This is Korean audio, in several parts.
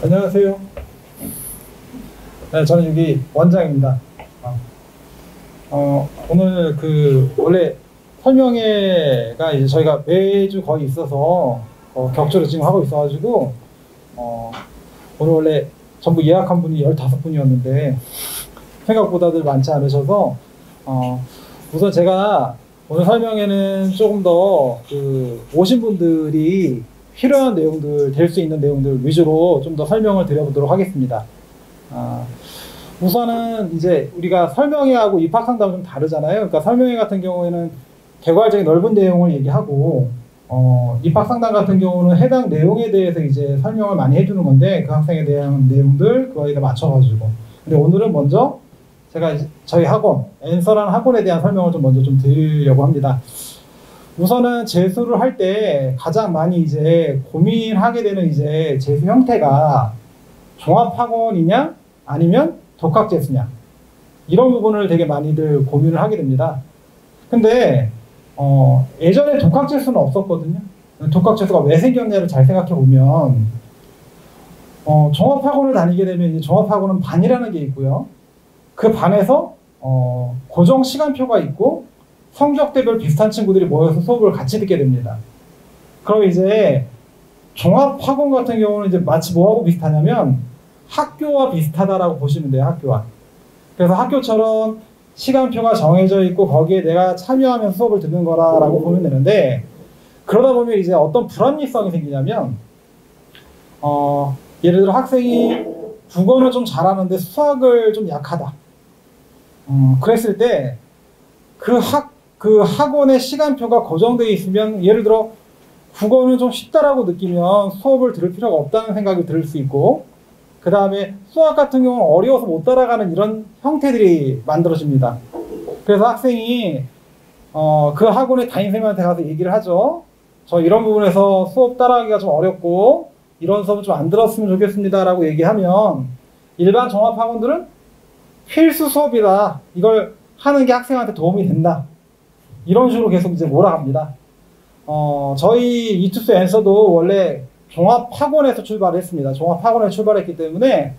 안녕하세요. 네, 저는 여기 원장입니다. 오늘 원래 설명회가 이제 저희가 매주 거의 있어서 격주로 지금 하고 있어가지고 오늘 원래 전부 예약한 분이 15분이었는데 생각보다들 많지 않으셔서 우선 제가 오늘 설명회는 조금 더 오신 분들이 필요한 내용들, 될 수 있는 내용들 위주로 좀 더 설명을 드려보도록 하겠습니다. 우선은 이제 우리가 설명회하고 입학상담은 좀 다르잖아요. 그러니까 설명회 같은 경우에는 개괄적인 넓은 내용을 얘기하고 입학상담 같은 경우는 해당 내용에 대해서 이제 설명을 많이 해주는 건데 그 학생에 대한 내용들 그거에 맞춰가지고. 근데 오늘은 먼저 제가 저희 학원, 앤서라는 학원에 대한 설명을 좀 먼저 좀 드리려고 합니다. 우선은 재수를 할 때 가장 많이 이제 고민하게 되는 이제 재수 형태가 종합학원이냐 아니면 독학재수냐 이런 부분을 되게 많이들 고민을 하게 됩니다. 근데 예전에 독학재수는 없었거든요. 독학재수가 왜 생겼냐를 잘 생각해 보면 종합학원을 다니게 되면 이제 종합학원은 반이라는 게 있고요. 그 반에서 고정 시간표가 있고 성적대별 비슷한 친구들이 모여서 수업을 같이 듣게 됩니다. 그럼 이제 종합학원 같은 경우는 이제 마치 뭐하고 비슷하냐면 학교와 비슷하다라고 보시면 돼요. 학교와. 그래서 학교처럼 시간표가 정해져 있고 거기에 내가 참여하면 수업을 듣는 거라고 보면 되는데 그러다 보면 이제 어떤 불합리성이 생기냐면 예를 들어 학생이 국어는 좀 잘하는데 수학을 좀 약하다. 그랬을 때 그 학원의 시간표가 고정되어 있으면 예를 들어 국어는 좀 쉽다라고 느끼면 수업을 들을 필요가 없다는 생각이 들 수 있고 그 다음에 수학 같은 경우는 어려워서 못 따라가는 이런 형태들이 만들어집니다. 그래서 학생이 그 학원의 담임선생님한테 가서 얘기를 하죠. 저 이런 부분에서 수업 따라가기가 좀 어렵고 이런 수업은 좀 안 들었으면 좋겠습니다 라고 얘기하면 일반 종합학원들은 필수 수업이다. 이걸 하는 게 학생한테 도움이 된다. 이런 식으로 계속 이제 몰아갑니다. 저희 이투스 앤서도 원래 종합학원에서 출발했습니다. 종합학원에서 출발했기 때문에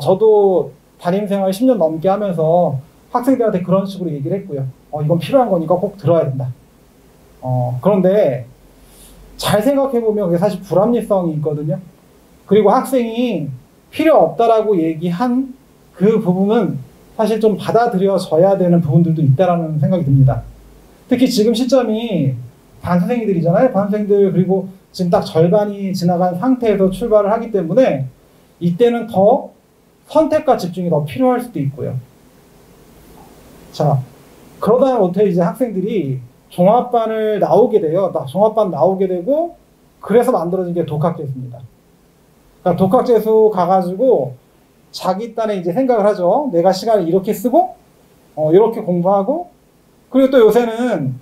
저도 담임생활 10년 넘게 하면서 학생들한테 그런 식으로 얘기를 했고요. 이건 필요한 거니까 꼭 들어야 된다. 그런데 잘 생각해보면 그게 사실 불합리성이 있거든요. 그리고 학생이 필요 없다라고 얘기한 그 부분은 사실 좀 받아들여져야 되는 부분들도 있다라는 생각이 듭니다. 특히 지금 시점이 반수생들이잖아요. 반수생들 그리고 지금 딱 절반이 지나간 상태에서 출발을 하기 때문에 이때는 더 선택과 집중이 더 필요할 수도 있고요. 자, 그러다 못해 이제 학생들이 종합반을 나오게 돼요. 종합반 나오게 되고 그래서 만들어진 게 독학재수입니다. 그러니까 독학재수 가가지고 자기 딴에 이제 생각을 하죠. 내가 시간을 이렇게 쓰고 이렇게 공부하고 그리고 또 요새는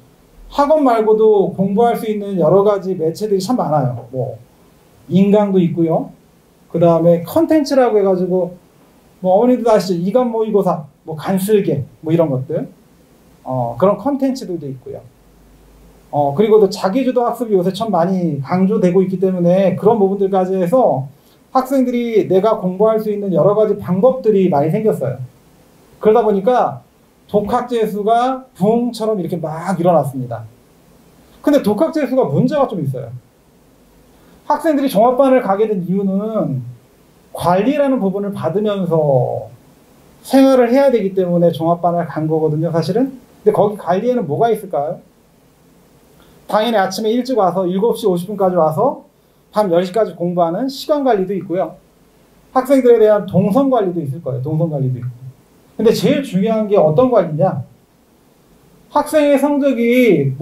학원 말고도 공부할 수 있는 여러 가지 매체들이 참 많아요. 뭐 인강도 있고요. 그 다음에 컨텐츠라고 해가지고 뭐 어머니도 아시죠? 이간 모의고사, 뭐 간슬개, 뭐 이런 것들 그런 컨텐츠들도 있고요. 그리고 또 자기주도 학습이 요새 참 많이 강조되고 있기 때문에 그런 부분들까지 해서 학생들이 내가 공부할 수 있는 여러 가지 방법들이 많이 생겼어요. 그러다 보니까 독학재수가 붕처럼 이렇게 막 일어났습니다. 근데 독학재수가 문제가 좀 있어요. 학생들이 종합반을 가게 된 이유는 관리라는 부분을 받으면서 생활을 해야 되기 때문에 종합반을 간 거거든요, 사실은. 근데 거기 관리에는 뭐가 있을까요? 당연히 아침에 일찍 와서 7시 50분까지 와서 밤 10시까지 공부하는 시간 관리도 있고요. 학생들에 대한 동선 관리도 있을 거예요. 동선 관리도 있고. 근데 제일 중요한 게 어떤 관리냐? 학생의 성적이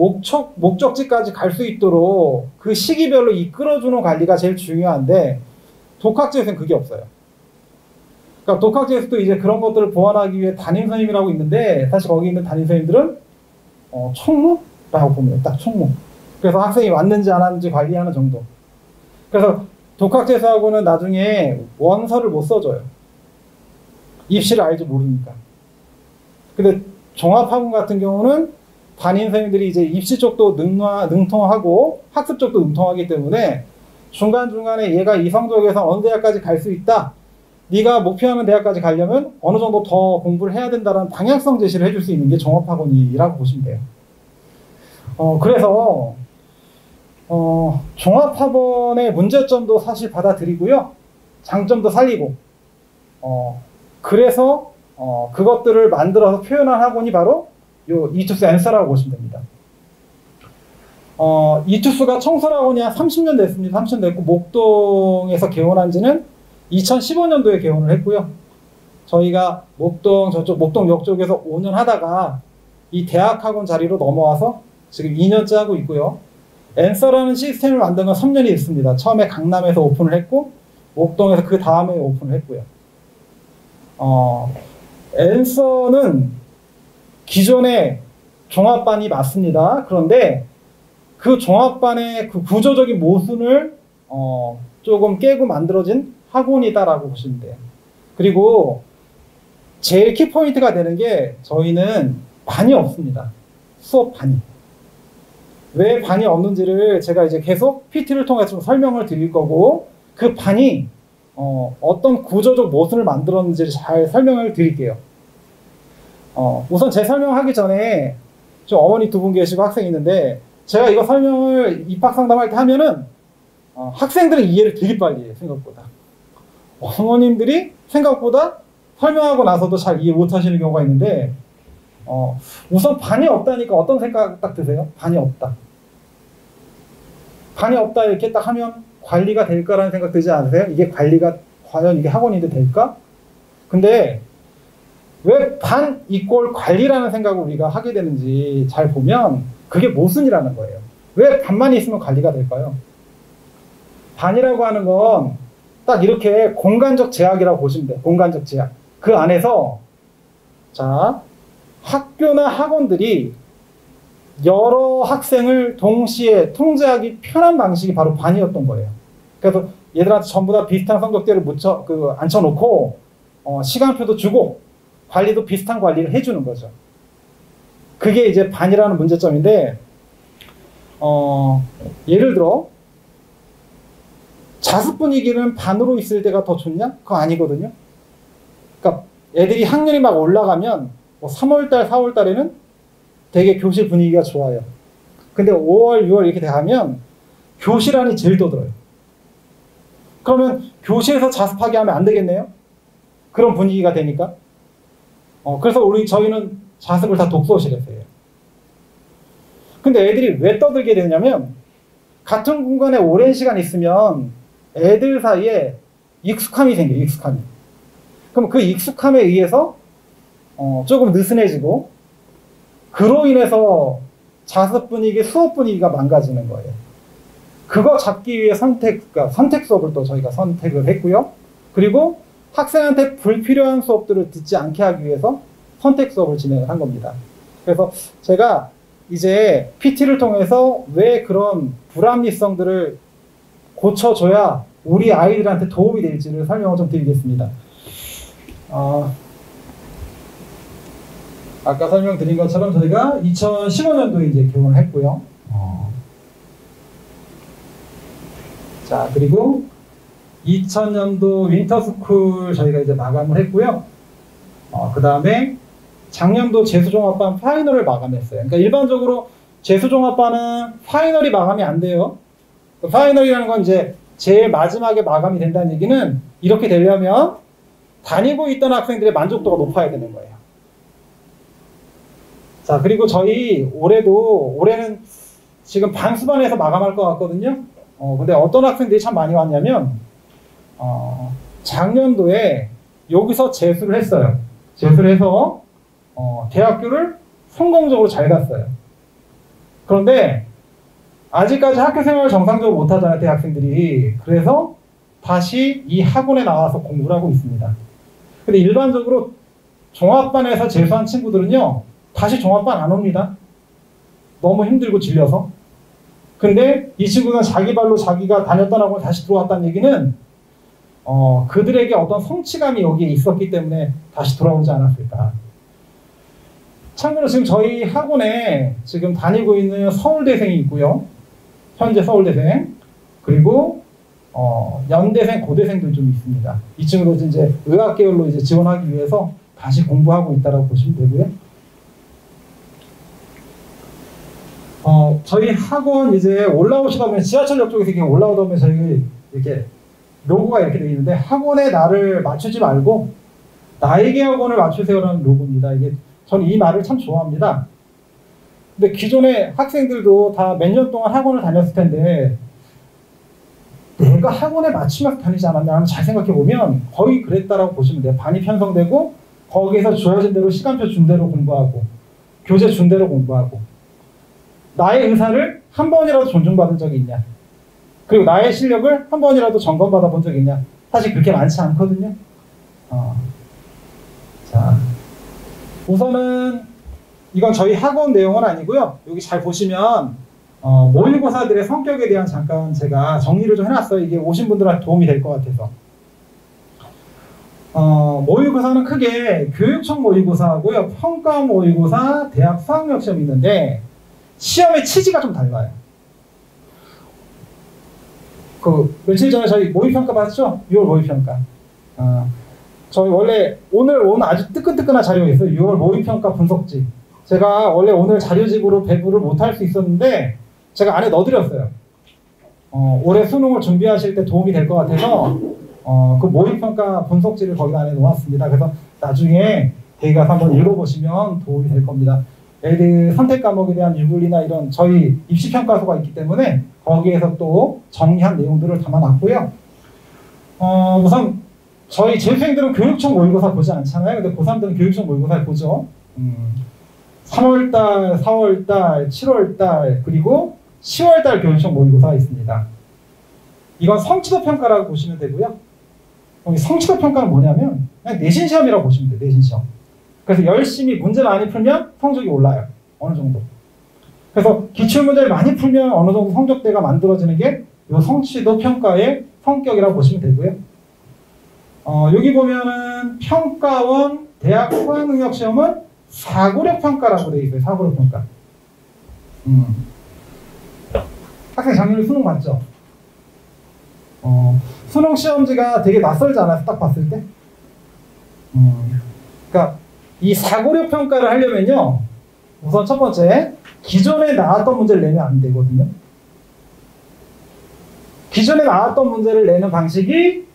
목적지까지 갈 수 있도록 그 시기별로 이끌어주는 관리가 제일 중요한데 독학재수는 그게 없어요. 그러니까 독학재수도 이제 그런 것들을 보완하기 위해 담임선생님이라고 있는데 사실 거기 있는 담임선생님들은 총무라고 보면 딱 총무. 그래서 학생이 왔는지 안 왔는지 관리하는 정도. 그래서 독학재수하고는 나중에 원서를 못 써줘요. 입시를 알지 모르니까. 근데 종합학원 같은 경우는 담임 선생님들이 이제 입시 쪽도 능통하고 학습 쪽도 능통하기 때문에 중간중간에 얘가 이성적에서 어느 대학까지 갈 수 있다. 네가 목표하는 대학까지 가려면 어느 정도 더 공부를 해야 된다는 방향성 제시를 해줄 수 있는 게 종합학원이라고 보시면 돼요. 그래서 종합학원의 문제점도 사실 받아들이고요. 장점도 살리고 그래서 그것들을 만들어서 표현한 학원이 바로 요 이투스 앤서라고 보시면 됩니다. 이투스가 청설학원이 한 30년 됐습니다. 30년 됐고 목동에서 개원한 지는 2015년도에 개원을 했고요. 저희가 저쪽 목동역 쪽에서 5년 하다가 이 대학학원 자리로 넘어와서 지금 2년째 하고 있고요. 앤서라는 시스템을 만든 건 3년이 됐습니다. 처음에 강남에서 오픈을 했고 목동에서 그 다음에 오픈을 했고요. 앤서는 기존의 종합반이 맞습니다. 그런데 그 종합반의 그 구조적인 모순을 조금 깨고 만들어진 학원이다라고 보시면 돼요. 그리고 제일 키포인트가 되는 게 저희는 반이 없습니다. 수업 반이. 왜 반이 없는지를 제가 이제 계속 PT를 통해서 좀 설명을 드릴 거고 그 반이 어떤 구조적 모순을 만들었는지를 잘 설명을 드릴게요. 우선 제 설명하기 전에 좀 어머니 두 분 계시고 학생이 있는데 제가 이거 설명을 입학 상담할 때 하면은 학생들은 이해를 되게 빨리 해요. 생각보다. 어머님들이 생각보다 설명하고 나서도 잘 이해 못 하시는 경우가 있는데 우선 반이 없다니까 어떤 생각 딱 드세요? 반이 없다. 반이 없다 이렇게 딱 하면 관리가 될까라는 생각 들지 않으세요? 이게 관리가 과연 이게 학원인데 될까? 근데 왜 반 이꼴 관리라는 생각을 우리가 하게 되는지 잘 보면 그게 모순이라는 거예요. 왜 반만 있으면 관리가 될까요? 반이라고 하는 건 딱 이렇게 공간적 제약이라고 보시면 돼요. 공간적 제약. 그 안에서 자 학교나 학원들이 여러 학생을 동시에 통제하기 편한 방식이 바로 반이었던 거예요. 그래서 얘들한테 전부 다 비슷한 성적대를 앉혀놓고 시간표도 주고 관리도 비슷한 관리를 해주는 거죠. 그게 이제 반이라는 문제점인데 예를 들어 자습 분위기는 반으로 있을 때가 더 좋냐? 그거 아니거든요. 그러니까 애들이 학년이 막 올라가면 3월달, 4월달에는 되게 교실 분위기가 좋아요. 근데 5월, 6월 이렇게 돼가면 교실 안이 제일 떠들어요. 그러면 교실에서 자습하게 하면 안 되겠네요? 그런 분위기가 되니까. 그래서 저희는 자습을 다 독서실에서 해요. 근데 애들이 왜 떠들게 되냐면 같은 공간에 오랜 시간 있으면 애들 사이에 익숙함이 생겨요. 익숙함이. 그럼 그 익숙함에 의해서 조금 느슨해지고 그로 인해서 자습 분위기, 수업 분위기가 망가지는 거예요. 그거 잡기 위해 선택 수업을 또 저희가 선택을 했고요. 그리고 학생한테 불필요한 수업들을 듣지 않게 하기 위해서 선택 수업을 진행을 한 겁니다. 그래서 제가 이제 PT를 통해서 왜 그런 불합리성들을 고쳐줘야 우리 아이들한테 도움이 될지를 설명을 좀 드리겠습니다. 아까 설명드린 것처럼 저희가 2015년도에 이제 개원을 했고요. 자, 그리고 2000년도 윈터스쿨 저희가 이제 마감을 했고요. 그 다음에 작년도 재수종합반 파이널을 마감했어요. 그러니까 일반적으로 재수종합반은 파이널이 마감이 안 돼요. 그 파이널이라는 건 이제 제일 마지막에 마감이 된다는 얘기는 이렇게 되려면 다니고 있던 학생들의 만족도가 높아야 되는 거예요. 자, 그리고 저희 올해는 지금 반수반에서 마감할 것 같거든요. 근데 어떤 학생들이 참 많이 왔냐면 작년도에 여기서 재수를 했어요. 재수를 해서 대학교를 성공적으로 잘 갔어요. 그런데 아직까지 학교 생활을 정상적으로 못하잖아요, 대학생들이. 그래서 다시 이 학원에 나와서 공부를 하고 있습니다. 근데 일반적으로 종합반에서 재수한 친구들은요, 다시 종합반 안 옵니다. 너무 힘들고 질려서. 근데 이 친구는 자기 발로 자기가 다녔던 학원에 다시 들어왔다는 얘기는 그들에게 어떤 성취감이 여기에 있었기 때문에 다시 돌아오지 않았을까. 참고로 지금 저희 학원에 지금 다니고 있는 서울대생이 있고요. 현재 서울대생. 그리고 연대생, 고대생들 좀 있습니다. 이 친구도 이제 의학 계열로 이제 지원하기 위해서 다시 공부하고 있다라고 보시면 되고요. 저희 학원 이제 올라오시다 보면 지하철역 쪽에서 이렇게 올라오다 보면 저희 이렇게 로고가 이렇게 되어 있는데 학원에 나를 맞추지 말고 나에게 학원을 맞추세요라는 로고입니다. 이게 저는 이 말을 참 좋아합니다. 근데 기존의 학생들도 다 몇 년 동안 학원을 다녔을 텐데 내가 학원에 맞추면서 다니지 않았나 잘 생각해 보면 거의 그랬다라고 보시면 돼요. 반이 편성되고 거기에서 주어진 대로 시간표 준 대로 공부하고 교재 준 대로 공부하고 나의 의사를 한 번이라도 존중받은 적이 있냐? 그리고 나의 실력을 한 번이라도 점검받아 본 적이 있냐? 사실 그렇게 많지 않거든요. 자, 우선은 이건 저희 학원 내용은 아니고요. 여기 잘 보시면 모의고사들의 성격에 대한 잠깐 제가 정리를 좀 해놨어요. 이게 오신 분들한테 도움이 될 것 같아서. 모의고사는 크게 교육청 모의고사하고요. 평가 모의고사, 대학 수학력 시험이 있는데 시험의 취지가 좀 달라요. 며칠 전에 저희 모의평가 봤죠? 6월 모의평가. 저희 원래 오늘 아주 뜨끈뜨끈한 자료가 있어요. 6월 모의평가 분석집. 제가 원래 오늘 자료집으로 배부를 못할 수 있었는데 제가 안에 넣어드렸어요. 올해 수능을 준비하실 때 도움이 될 것 같아서 그 모의평가 분석지를 거기 안에 놓았습니다. 그래서 나중에 대기 가서 한번 읽어보시면 도움이 될 겁니다. 애들 선택 과목에 대한 유불리나 이런 저희 입시평가서가 있기 때문에 거기에서 또 정리한 내용들을 담아놨고요. 우선 저희 재수생들은 교육청 모의고사 보지 않잖아요. 근데 고3들은 교육청 모의고사를 보죠. 3월달, 4월달, 7월달 그리고 10월달 교육청 모의고사가 있습니다. 이건 성취도 평가라고 보시면 되고요. 성취도 평가는 뭐냐면 그냥 내신 시험이라고 보시면 돼요. 내신 시험. 그래서 열심히 문제 많이 풀면 성적이 올라요. 어느 정도. 그래서 기출문제를 많이 풀면 어느 정도 성적대가 만들어지는 게 이 성취도 평가의 성격이라고 보시면 되고요. 여기 보면은 평가원 대학 수학능력시험은 사고력 평가라고 되어 있어요. 사고력 평가. 학생 작년에 수능 봤죠? 수능 시험지가 되게 낯설지 않아서 딱 봤을 때? 그러니까 이 사고력 평가를 하려면요. 우선 첫 번째, 기존에 나왔던 문제를 내면 안 되거든요. 기존에 나왔던 문제를 내는 방식이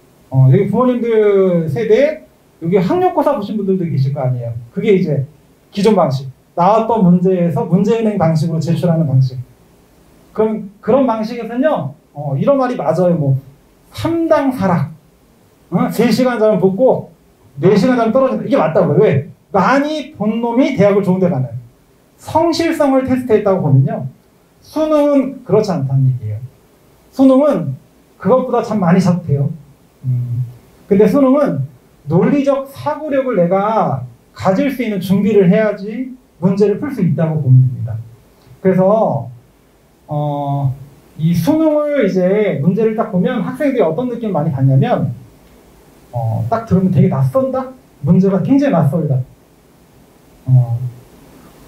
여기 부모님들 세대에 여기 학력고사 보신 분들도 계실 거 아니에요. 그게 이제 기존 방식. 나왔던 문제에서 문제은행 방식으로 제출하는 방식. 그럼 그런 방식에서는요. 이런 말이 맞아요. 뭐 3당 4락. 3시간 자면 붙고 4시간 자면 떨어진다. 이게 맞다고요. 왜? 많이 본 놈이 대학을 좋은 데 가는. 성실성을 테스트했다고 보면요. 수능은 그렇지 않다는 얘기예요. 수능은 그것보다 참 많이 잡대요. 근데 수능은 논리적 사고력을 내가 가질 수 있는 준비를 해야지 문제를 풀 수 있다고 보면 됩니다. 그래서 이 수능을 이제 문제를 딱 보면 학생들이 어떤 느낌을 많이 받냐면 딱 들으면 되게 낯선다? 문제가 굉장히 낯설다.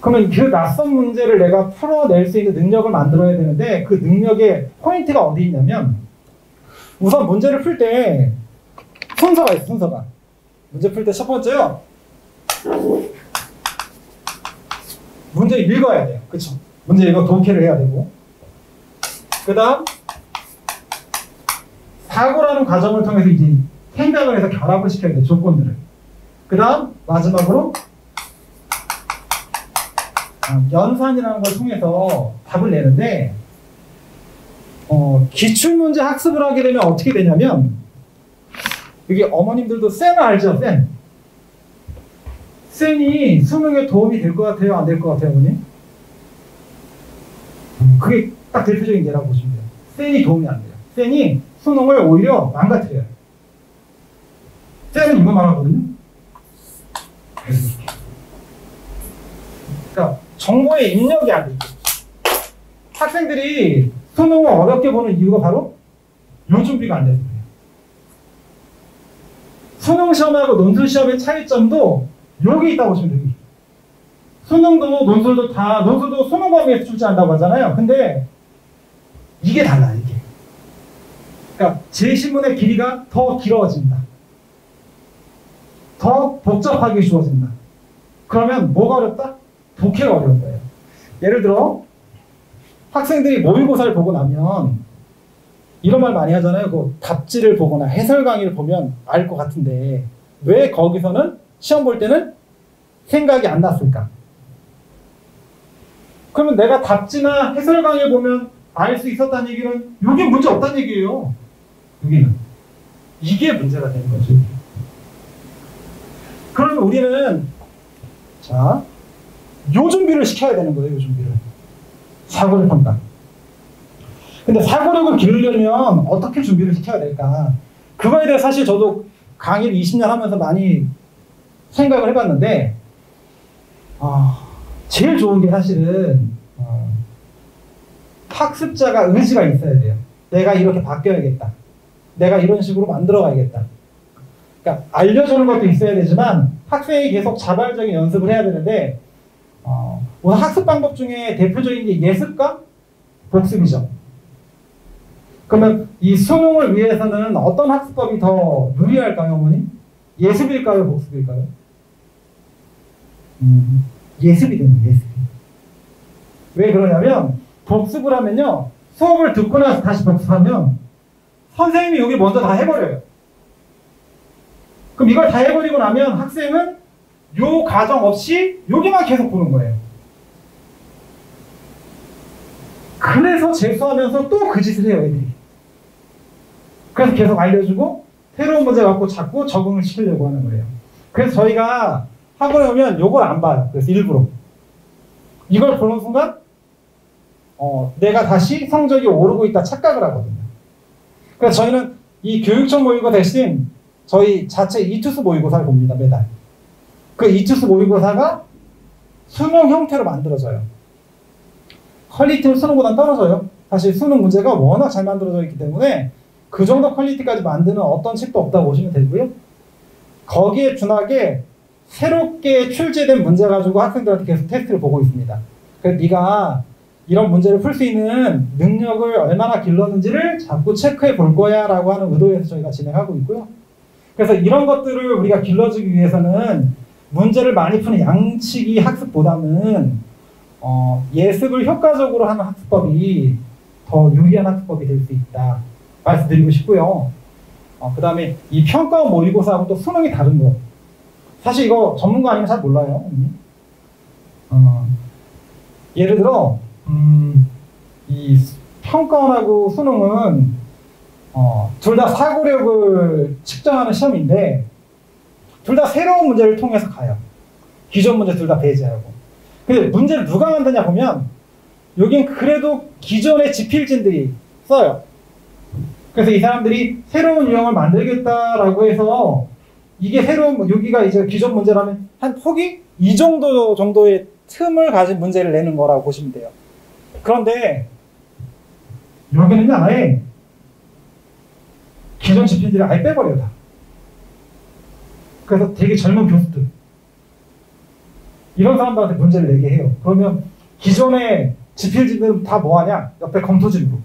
그러면 그 낯선 문제를 내가 풀어낼 수 있는 능력을 만들어야 되는데 그 능력의 포인트가 어디 있냐면 우선 문제를 풀 때 순서가 있어요. 순서가. 문제 풀 때 첫 번째요. 문제 읽어야 돼요. 그쵸? 문제 읽어 독해를 해야 되고 그 다음 사고라는 과정을 통해서 이제 생각을 해서 결합을 시켜야 돼요. 조건들을. 그 다음 마지막으로 연산이라는 걸 통해서 답을 내는데 기출문제 학습을 하게 되면 어떻게 되냐면 여기 어머님들도 쌤 알죠? 쌤. 쌤이 수능에 도움이 될 것 같아요? 안 될 것 같아요? 어머니? 그게 딱 대표적인 예라고 보시면 돼요. 쌤이 도움이 안 돼요. 쌤이 수능을 오히려 망가뜨려요. 쌤은 이거 말하거든요. 그러니까 정보의 입력이 안 되죠. 학생들이 수능을 어렵게 보는 이유가 바로 요 준비가 안 돼서 그래요. 수능 시험하고 논술 시험의 차이점도 여기 있다고 보시면 됩니다. 수능도 논술도 논술도 수능 범위에서 출제한다고 하잖아요. 근데 이게 달라요. 이게 그러니까 제시문의 길이가 더 길어집니다. 더 복잡하게 주어진다. 그러면 뭐가 어렵다? 독해가 어려운 거예요. 예를 들어 학생들이 모의고사를 보고 나면 이런 말 많이 하잖아요. 그 답지를 보거나 해설 강의를 보면 알 것 같은데 왜 거기서는 시험 볼 때는 생각이 안 났을까? 그러면 내가 답지나 해설 강의를 보면 알 수 있었다는 얘기는 여기 문제 없다는 얘기예요. 여기는. 이게 문제가 되는 거죠. 그러면 우리는 자, 요 준비를 시켜야 되는 거예요. 요 준비를. 사고력 평가. 근데 사고력을 기르려면 어떻게 준비를 시켜야 될까? 그거에 대해 사실 저도 강의를 20년 하면서 많이 생각을 해봤는데 제일 좋은 게 사실은 학습자가 의지가 있어야 돼요. 내가 이렇게 바뀌어야겠다. 내가 이런 식으로 만들어 가야겠다. 그러니까 알려주는 것도 있어야 되지만 학생이 계속 자발적인 연습을 해야 되는데 오늘 학습 방법 중에 대표적인 게 예습과 복습이죠. 그러면 이 수능을 위해서는 어떤 학습법이 더 유리할까요, 어머니? 예습일까요, 복습일까요? 예습이 됩니다, 예습이. 왜 그러냐면 복습을 하면요, 수업을 듣고 나서 다시 복습하면 선생님이 여기 먼저 다 해버려요. 그럼 이걸 다 해버리고 나면 학생은 요 과정 없이 여기만 계속 보는 거예요. 그래서 재수하면서 또 그 짓을 해요, 애들이. 그래서 계속 알려주고 새로운 문제 갖고 자꾸 적응을 시키려고 하는 거예요. 그래서 저희가 학원에 오면 요걸 안 봐요. 그래서 일부러. 이걸 보는 순간 내가 다시 성적이 오르고 있다 착각을 하거든요. 그래서 저희는 이 교육청 모의고사 대신 저희 자체 이투스 모의고사를 봅니다, 매달. 그 이투스 모의고사가 수능 형태로 만들어져요. 퀄리티는 수능보다는 떨어져요. 사실 수능 문제가 워낙 잘 만들어져 있기 때문에 그 정도 퀄리티까지 만드는 어떤 책도 없다고 보시면 되고요. 거기에 준하게 새롭게 출제된 문제 가지고 학생들한테 계속 테스트를 보고 있습니다. 그래서 네가 이런 문제를 풀 수 있는 능력을 얼마나 길렀는지를 자꾸 체크해 볼 거야 라고 하는 의도에서 저희가 진행하고 있고요. 그래서 이런 것들을 우리가 길러주기 위해서는 문제를 많이 푸는 양치기 학습보다는 예습을 효과적으로 하는 학습법이 더 유리한 학습법이 될 수 있다 말씀드리고 싶고요. 그 다음에 이 평가원 모의고사하고 또 수능이 다른 거. 사실 이거 전문가 아니면 잘 몰라요. 예를 들어 이 평가원하고 수능은 둘 다 사고력을 측정하는 시험인데 둘 다 새로운 문제를 통해서 가요. 기존 문제 둘 다 배제하고. 근데 문제를 누가 만드냐 보면 여긴 그래도 기존의 지필진들이 써요. 그래서 이 사람들이 새로운 유형을 만들겠다라고 해서 이게 새로운, 여기가 이제 기존 문제라면 한 폭이 이 정도의 틈을 가진 문제를 내는 거라고 보시면 돼요. 그런데 여기는요, 아예 기존 지필들을 아예 빼버려요, 다. 그래서 되게 젊은 교수들, 이런 사람들한테 문제를 내게 해요. 그러면 기존의 지필진들은 다 뭐하냐? 옆에 검토진부.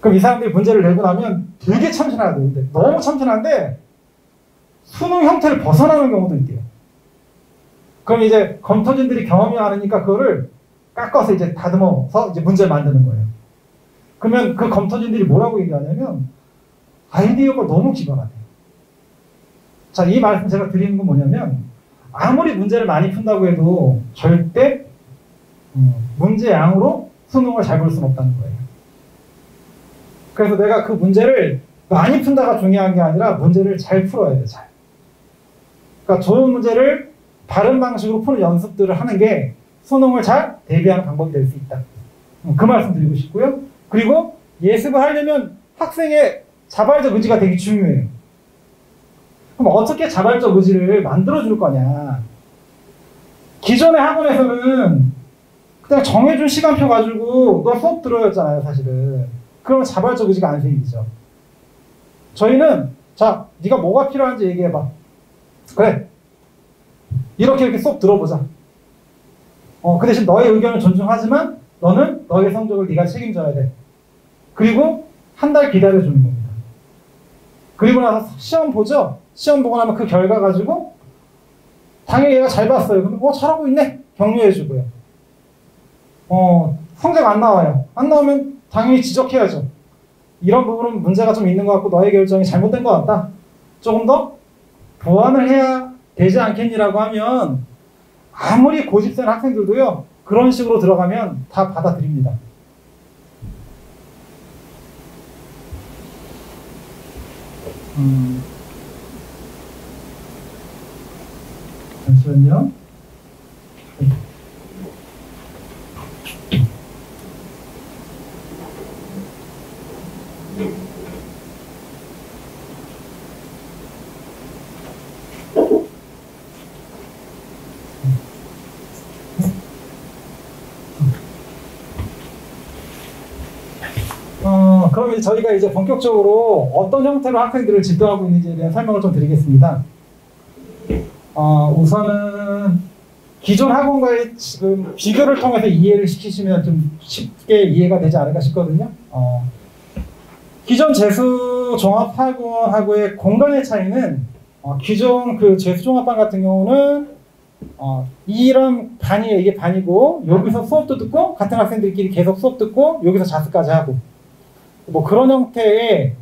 그럼 이 사람들이 문제를 내고 나면 되게 참신하거든요. 너무 참신한데 수능 형태를 벗어나는 경우도 있대요. 그럼 이제 검토진들이 경험이 많으니까 그거를 깎아서 이제 다듬어서 이제 문제를 만드는 거예요. 그러면 그 검토진들이 뭐라고 얘기하냐면 아이디어가 너무 기발하대요. 자, 이 말씀 제가 드리는 건 뭐냐면 아무리 문제를 많이 푼다고 해도 절대 문제 양으로 수능을 잘 볼 수는 없다는 거예요. 그래서 내가 그 문제를 많이 푼다가 중요한 게 아니라 문제를 잘 풀어야 돼, 잘. 그러니까 좋은 문제를 바른 방식으로 푸는 연습들을 하는 게 수능을 잘 대비하는 방법이 될 수 있다. 그 말씀 드리고 싶고요. 그리고 예습을 하려면 학생의 자발적 의지가 되게 중요해요. 그럼 어떻게 자발적 의지를 만들어줄 거냐. 기존의 학원에서는 그냥 정해준 시간표 가지고 너 수업 들어였잖아요, 사실은. 그러면 자발적 의지가 안 생기죠. 저희는 자, 네가 뭐가 필요한지 얘기해봐. 그래. 이렇게 수업 들어보자. 그 대신 너의 의견을 존중하지만 너는 너의 성적을 네가 책임져야 돼. 그리고 한 달 기다려주는 겁니다. 그리고 나서 시험 보죠? 시험 보고 나면 그 결과 가지고 당연히 얘가 잘 봤어요. 그러면 잘하고 있네. 격려해주고요. 성적 안 나와요. 안 나오면 당연히 지적해야죠. 이런 부분은 문제가 좀 있는 것 같고 너의 결정이 잘못된 것 같다. 조금 더 보완을 해야 되지 않겠니라고 하면 아무리 고집센 학생들도요. 그런 식으로 들어가면 다 받아들입니다. 잠시만요. 그러면 저희가 이제 본격적으로 어떤 형태로 학생들을 지도하고 있는지에 대한 설명을 좀 드리겠습니다. 우선은 기존 학원과의 지금 비교를 통해서 이해를 시키시면 좀 쉽게 이해가 되지 않을까 싶거든요. 기존 재수 종합학원하고의 공간의 차이는 기존 그 재수 종합반 같은 경우는 이런 반이에요. 이게 반이고 여기서 수업도 듣고 같은 학생들끼리 계속 수업 듣고 여기서 자습까지 하고 뭐 그런 형태의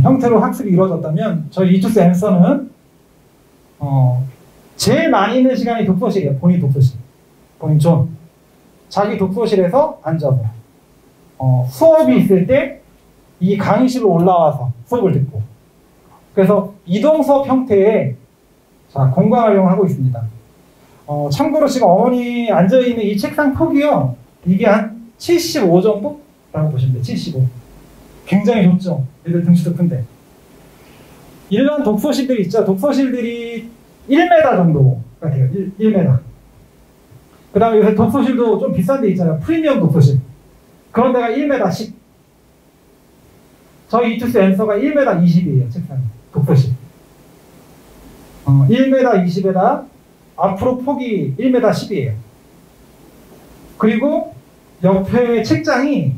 형태로 학습이 이루어졌다면 저희 이투스 앤서는 제일 많이 있는 시간이 독서실이에요. 본인 독서실, 본인 존, 자기 독서실에서 앉아서 수업이 있을 때 이 강의실로 올라와서 수업을 듣고 그래서 이동 수업 형태의 공간을 이용하고 있습니다. 참고로 지금 어머니 앉아있는 이 책상 폭이요. 이게 한 75 정도라고 보시면 돼요. 75. 굉장히 좁죠. 얘들 등치도 큰데. 일반 독서실들이 있죠. 독서실들이 1m 정도가 돼요. 1m. 그 다음에 요새 독서실도 좀 비싼 데 있잖아요. 프리미엄 독서실. 그런 데가 1m 10. 저희 이투스 앤서가 1m 20이에요. 책상이. 독서실. 1m 20에다 앞으로 폭이 1m 10이에요. 그리고 옆에 책장이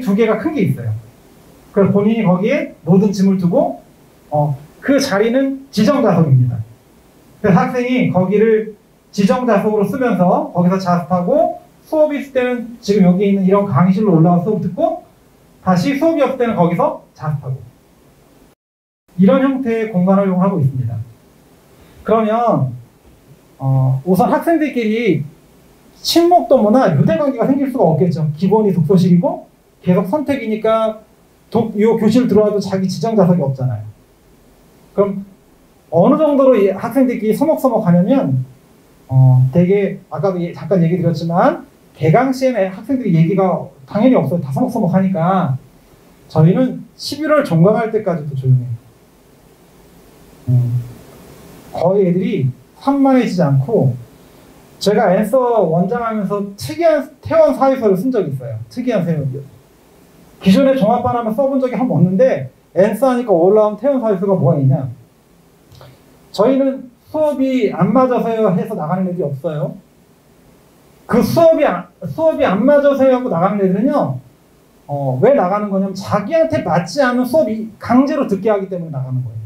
두 개가 큰 게 있어요. 그래서 본인이 거기에 모든 짐을 두고 그 자리는 지정좌석입니다. 그래서 학생이 거기를 지정좌석으로 쓰면서 거기서 자습하고 수업이 있을 때는 지금 여기 있는 이런 강의실로 올라와서 수업 듣고 다시 수업이 없을 때는 거기서 자습하고 이런 형태의 공간을 이용하고 있습니다. 그러면 우선 학생들끼리 친목도모나 유대관계가 생길 수가 없겠죠. 기본이 독서실이고 계속 선택이니까 이 교실 들어와도 자기 지정좌석이 없잖아요. 그럼 어느 정도로 이 학생들끼리 서먹서먹하냐면 되게 아까도 잠깐 얘기 드렸지만 개강 시에는 학생들이 얘기가 당연히 없어요. 다 서먹서먹하니까 저희는 11월 종강할 때까지도 조용해요. 거의 애들이 산만해지지 않고 제가 앤서 원장하면서 특이한 퇴원 사유서를 쓴 적이 있어요. 특이한 사유요. 기존에 종합반 하면 써본 적이 한 번 없는데 앤서 하니까 올라온 퇴원 사유서가 뭐가 있냐. 저희는 수업이 안 맞아서요 해서 나가는 애들이 없어요. 그 수업이 안 맞아서요 하고 나가는 애들은요. 왜 나가는 거냐면 자기한테 맞지 않은 수업이 강제로 듣게 하기 때문에 나가는 거예요.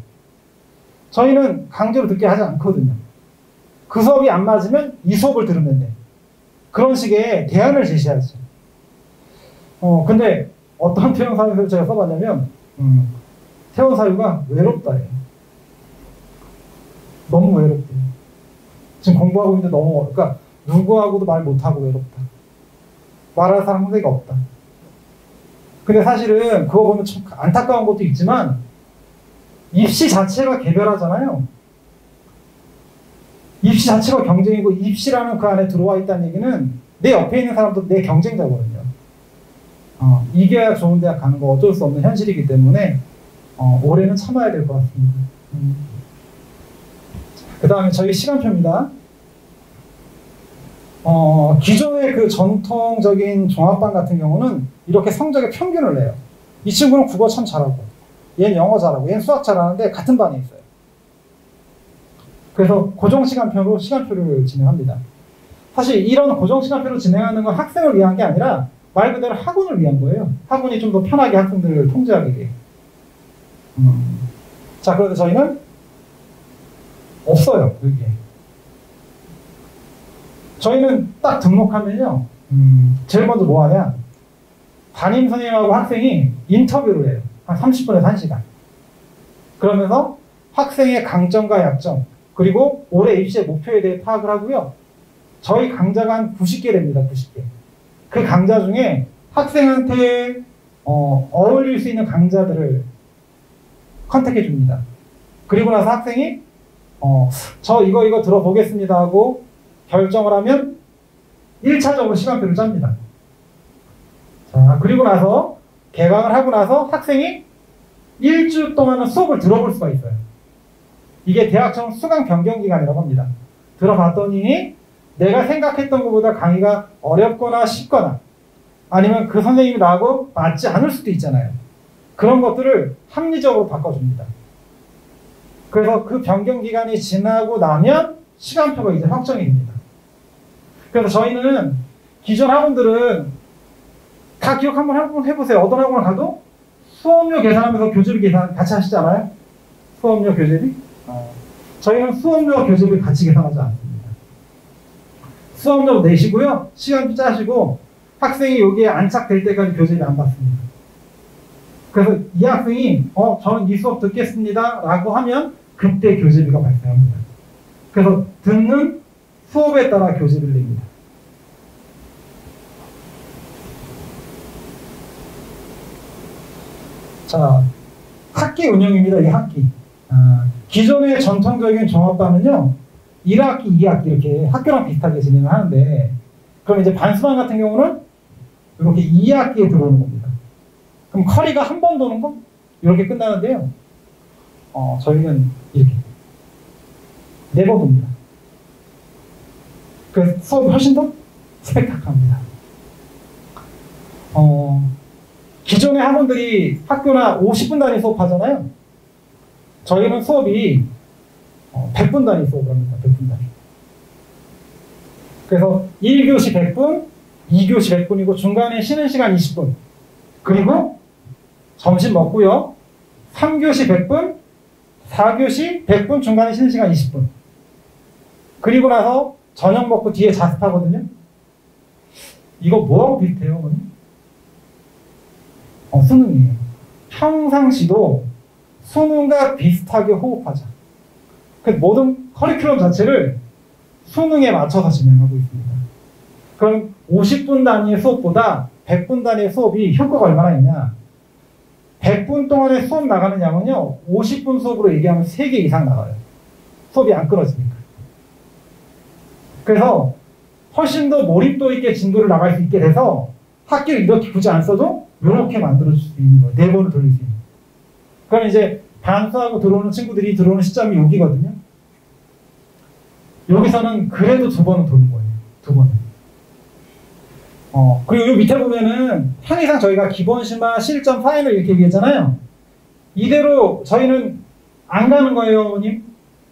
저희는 강제로 듣게 하지 않거든요. 그 수업이 안 맞으면 이 수업을 들으면 돼. 그런 식의 대안을 제시하죠. 근데 어떤 퇴원 사유를 제가 써봤냐면 퇴원 사유가 외롭다예요. 너무 외롭대요. 지금 공부하고 있는데 너무 그러니까 누구하고도 말 못하고 외롭다. 말할 사람 상대가 없다. 근데 사실은 그거 보면 좀 안타까운 것도 있지만 입시 자체가 개별하잖아요. 입시 자체가 경쟁이고 입시라는 그 안에 들어와 있다는 얘기는 내 옆에 있는 사람도 내 경쟁자거든요. 이겨야 좋은 대학 가는 거 어쩔 수 없는 현실이기 때문에 올해는 참아야 될 것 같습니다. 그 다음에 저희 시간표입니다. 기존의 그 전통적인 종합반 같은 경우는 이렇게 성적의 평균을 내요. 이 친구는 국어 참 잘하고 얘는 영어 잘하고 얘는 수학 잘하는데 같은 반에 있어요. 그래서 고정시간표로 시간표를 진행합니다. 사실 이런 고정시간표로 진행하는 건 학생을 위한 게 아니라 말 그대로 학원을 위한 거예요. 학원이 좀 더 편하게 학생들을 통제하게 돼요. 자, 그런데 저희는 없어요, 그게. 저희는 딱 등록하면요, 제일 먼저 뭐 하냐, 담임 선생님하고 학생이 인터뷰를 해요. 한 30분에서 1시간. 그러면서 학생의 강점과 약점, 그리고 올해 입시의 목표에 대해 파악을 하고요. 저희 강좌가 한 90개 됩니다, 90개. 그 강좌 중에 학생한테 어울릴 수 있는 강좌들을 컨택해 줍니다. 그리고 나서 학생이 저 이거 들어보겠습니다 하고 결정을 하면 1차적으로 시간표를 짭니다. 자, 그리고 나서 개강을 하고 나서 학생이 일주 동안은 수업을 들어볼 수가 있어요. 이게 대학처럼 수강 변경 기간이라고 합니다. 들어봤더니 내가 생각했던 것보다 강의가 어렵거나 쉽거나 아니면 그 선생님이 나하고 맞지 않을 수도 있잖아요. 그런 것들을 합리적으로 바꿔줍니다. 그래서 그 변경 기간이 지나고 나면 시간표가 이제 확정이 됩니다. 그래서 저희는 기존 학원들은 다 기억 한번 해보세요. 어떤 학원을 가도 수업료 계산하면서 교재비 계산 같이 하시잖아요. 수업료, 교재비. 저희는 수업료와 교재비 같이 계산하지 않습니다. 수업료 내시고요. 시간표 짜시고 학생이 여기에 안착될 때까지 교재비 안 받습니다. 그래서 이 학생이 저는 이 수업 듣겠습니다 라고 하면 그때 교재비가 발생합니다. 그래서 듣는 수업에 따라 교재비를 냅니다. 자, 학기 운영입니다. 이 학기. 기존의 전통적인 종합반은요, 1학기, 2학기 이렇게 학교랑 비슷하게 진행을 하는데, 그럼 이제 반수반 같은 경우는 이렇게 2학기에 들어오는 겁니다. 그럼 커리가 한 번 도는 거? 이렇게 끝나는데요. 저희는 이렇게 4번 돕니다. 그래서 수업이 훨씬 더 스펙타클합니다. 기존의 학원들이 학교나 50분 단위 수업하잖아요. 저희는 수업이 100분 단위 수업을 합니다. 100분 단위. 그래서 1교시 100분, 2교시 100분이고 중간에 쉬는 시간 20분. 그리고 점심 먹고요. 3교시 100분, 4교시 100분, 중간에 쉬는 시간 20분. 그리고 나서 저녁 먹고 뒤에 자습하거든요. 이거 뭐하고 비슷해요, 어머니? 수능이에요. 평상시도 수능과 비슷하게 호흡하자. 그 모든 커리큘럼 자체를 수능에 맞춰서 진행하고 있습니다. 그럼 50분 단위의 수업보다 100분 단위의 수업이 효과가 얼마나 있냐? 100분 동안의 수업 나가는 양은요, 50분 수업으로 얘기하면 3개 이상 나가요. 수업이 안 끊어지니까. 그래서 훨씬 더 몰입도 있게 진도를 나갈 수 있게 돼서 학기를 이렇게 굳이 안 써도 이렇게 만들어줄 수 있는 거예요. 4번을 돌릴 수 있는. 그럼 이제 반수하고 들어오는 친구들이 들어오는 시점이 여기거든요. 여기서는 그래도 2번은 도는 거예요. 2번은. 그리고 요 밑에 보면은 항상 저희가 기본심화, 실전, 파이널 이렇게 얘기했잖아요. 이대로 저희는 안 가는 거예요, 어머님.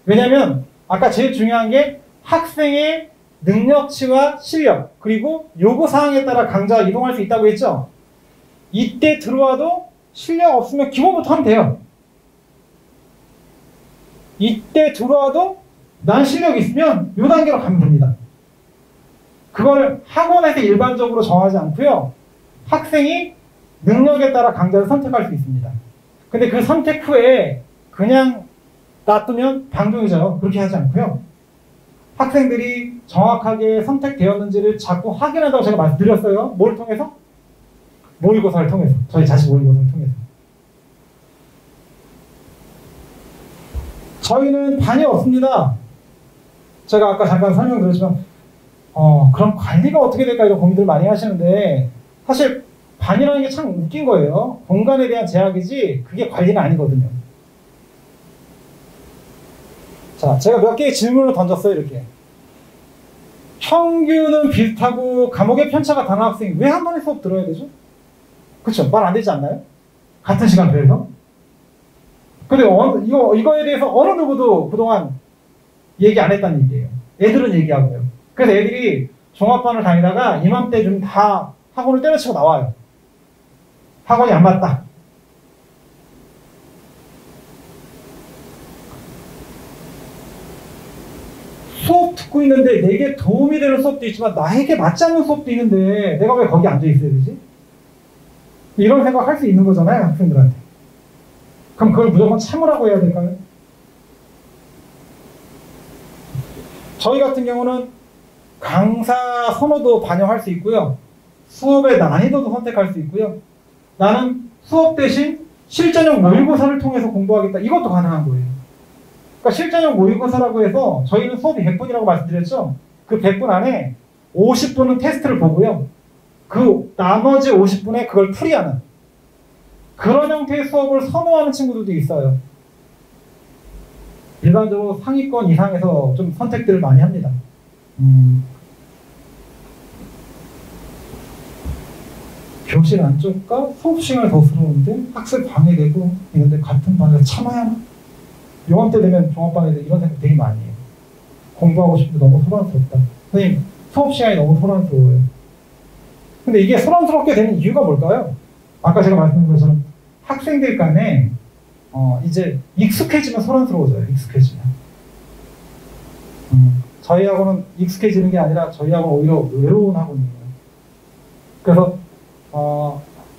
왜냐면 아까 제일 중요한 게 학생의 능력치와 실력, 그리고 요구사항에 따라 강좌가 이동할 수 있다고 했죠. 이때 들어와도 실력 없으면 기본부터 하면 돼요. 이때 들어와도 난 실력 있으면 요 단계로 가면 됩니다. 그걸 학원에서 일반적으로 정하지 않고요. 학생이 능력에 따라 강좌를 선택할 수 있습니다. 근데 그 선택 후에 그냥 놔두면 방종이죠. 그렇게 하지 않고요. 학생들이 정확하게 선택되었는지를 자꾸 확인한다고 제가 말씀드렸어요. 뭘 통해서? 모의고사를 통해서. 저희 자식 모의고사를 통해서. 저희는 반이 없습니다. 제가 아까 잠깐 설명드렸지만 그럼 관리가 어떻게 될까 이런 고민들 많이 하시는데 사실 반이라는 게 참 웃긴 거예요. 공간에 대한 제약이지 그게 관리는 아니거든요. 자, 제가 몇 개의 질문을 던졌어요. 이렇게. 평균은 비슷하고 감옥의 편차가 다른 학생이 왜 한 번에 수업 들어야 되죠? 그렇죠? 말 안 되지 않나요? 같은 시간표에서. 근데 이거에 대해서 어느 누구도 그동안 얘기 안 했다는 얘기예요. 애들은 얘기하고요. 그래서 애들이 종합반을 다니다가 이맘때 좀 다 학원을 때려치고 나와요. 학원이 안 맞다. 수업 듣고 있는데 내게 도움이 되는 수업도 있지만 나에게 맞지 않는 수업도 있는데 내가 왜 거기 앉아 있어야 되지? 이런 생각 할 수 있는 거잖아요, 학생들한테. 그럼 그걸 무조건 참으라고 해야 될까요? 저희 같은 경우는 강사 선호도 반영할 수 있고요. 수업의 난이도도 선택할 수 있고요. 나는 수업 대신 실전형 모의고사를 통해서 공부하겠다. 이것도 가능한 거예요. 그러니까 실전형 모의고사라고 해서 저희는 수업이 100분이라고 말씀드렸죠. 그 100분 안에 50분은 테스트를 보고요. 그 나머지 50분에 그걸 풀이하는 그런 형태의 수업을 선호하는 친구들도 있어요. 일반적으로 상위권 이상에서 좀 선택들을 많이 합니다. 교실 안쪽과 수업 시간이 더 스러운데 학습 방해되고 이런데 같은 반에서 참아야 하나? 요맘때 되면 종합반 애들 이런 생각 되게 많이 해요. 공부하고 싶은데 너무 소란스럽다. 선생님, 수업 시간이 너무 소란스러워요. 근데 이게 소란스럽게 되는 이유가 뭘까요? 아까 제가 말씀드린 것처럼 학생들 간에 이제 익숙해지면 소란스러워져요. 익숙해지면. 저희 학원은 익숙해지는 게 아니라 저희 학원은 오히려 외로운 학원이에요. 그래서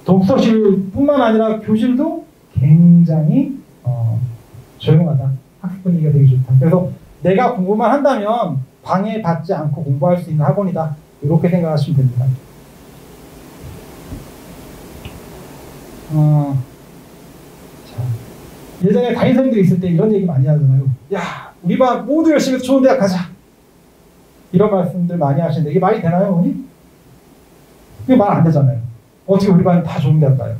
독서실뿐만 아니라 교실도 굉장히 조용하다. 학습 분위기가 되게 좋다. 그래서 내가 공부만 한다면 방해받지 않고 공부할 수 있는 학원이다. 이렇게 생각하시면 됩니다. 자, 예전에 담임선생님들이 있을 때 이런 얘기 많이 하잖아요. 야, 우리 반 모두 열심히 해서 좋은 대학 가자. 이런 말씀들 많이 하시는데 이게 말이 되나요, 어머니? 이게 말 안 되잖아요. 어떻게 우리 반이 다 좋은 대학 가요?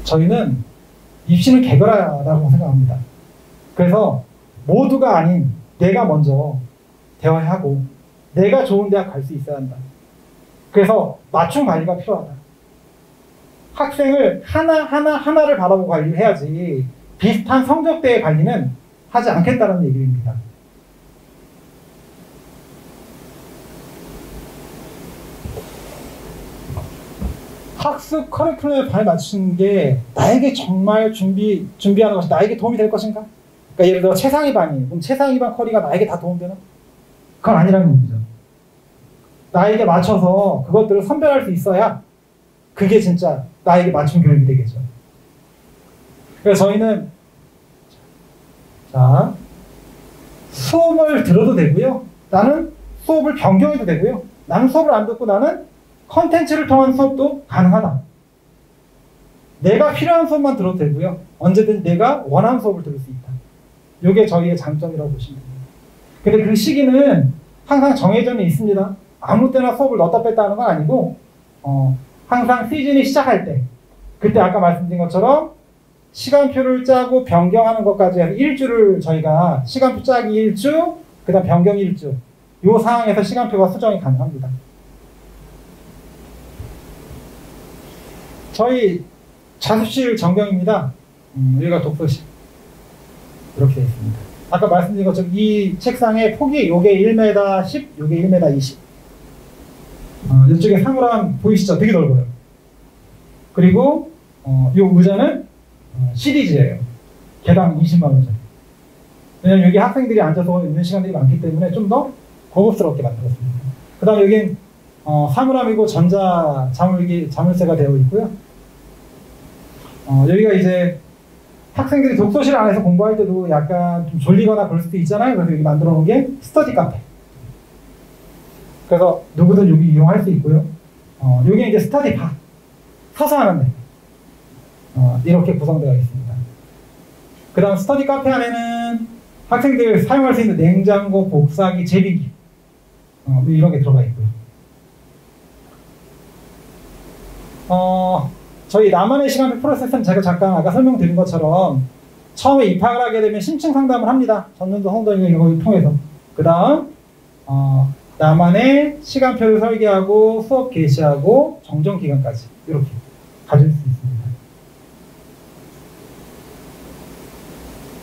저희는 입시는 개별화라고 생각합니다. 그래서 모두가 아닌 내가 먼저 대화하고 내가 좋은 대학 갈 수 있어야 한다. 그래서 맞춤 관리가 필요하다. 학생을 하나를 바라보고 관리를 해야지 비슷한 성적대의 관리는 하지 않겠다는 얘기입니다. 학습 커리큘럼에 발 맞추는 게 나에게 정말 준비하는 것이 나에게 도움이 될 것인가? 그러니까 예를 들어 최상위 반이 그럼 최상위 반 커리가 나에게 다 도움되나? 그건 아니라는 얘기죠. 나에게 맞춰서 그것들을 선별할 수 있어야 그게 진짜 나에게 맞춤 교육이 되겠죠. 그래서 저희는 자 수업을 들어도 되고요. 나는 수업을 변경해도 되고요. 나는 수업을 안 듣고 나는 컨텐츠를 통한 수업도 가능하다. 내가 필요한 수업만 들어도 되고요. 언제든 내가 원하는 수업을 들을 수 있다. 이게 저희의 장점이라고 보시면 됩니다. 근데 그 시기는 항상 정해져 있습니다. 아무 때나 수업을 넣었다 뺐다 하는 건 아니고 항상 시즌이 시작할 때 그때 아까 말씀드린 것처럼 시간표를 짜고 변경하는 것까지 해서 일주를 저희가 시간표 짜기 일주, 그 다음 변경 일주 이 상황에서 시간표가 수정이 가능합니다. 저희 자습실 전경입니다. 여기가 독서실. 이렇게 되어 있습니다. 아까 말씀드린 것처럼 이 책상의 폭이 요게 1m 10, 요게 1m 20. 이쪽에 사물함 보이시죠? 되게 넓어요. 그리고 요 의자는 시리즈예요. 개당 20만 원짜리. 왜냐면 여기 학생들이 앉아서 있는 시간들이 많기 때문에 좀 더 고급스럽게 만들었습니다. 그 다음 여긴 사물함이고 전자 자물쇠가 되어 있고요. 여기가 이제 학생들이 독서실 안에서 공부할 때도 약간 좀 졸리거나 그럴 수도 있잖아요. 그래서 여기 만들어 놓은 게 스터디 카페. 그래서 누구든 여기 이용할 수 있고요. 여기 이제 스터디 바. 서서 하는데. 이렇게 구성되어 있습니다. 그 다음 스터디 카페 안에는 학생들 사용할 수 있는 냉장고, 복사기, 제비기. 이런 게 들어가 있고요. 저희 나만의 시간표 프로세스는 제가 잠깐 아까 설명드린 것처럼 처음에 입학을 하게 되면 심층 상담을 합니다. 전년도 성도인가 이런 걸 통해서. 그 다음 나만의 시간표를 설계하고 수업 개시하고 정정 기간까지 이렇게 가질 수 있습니다.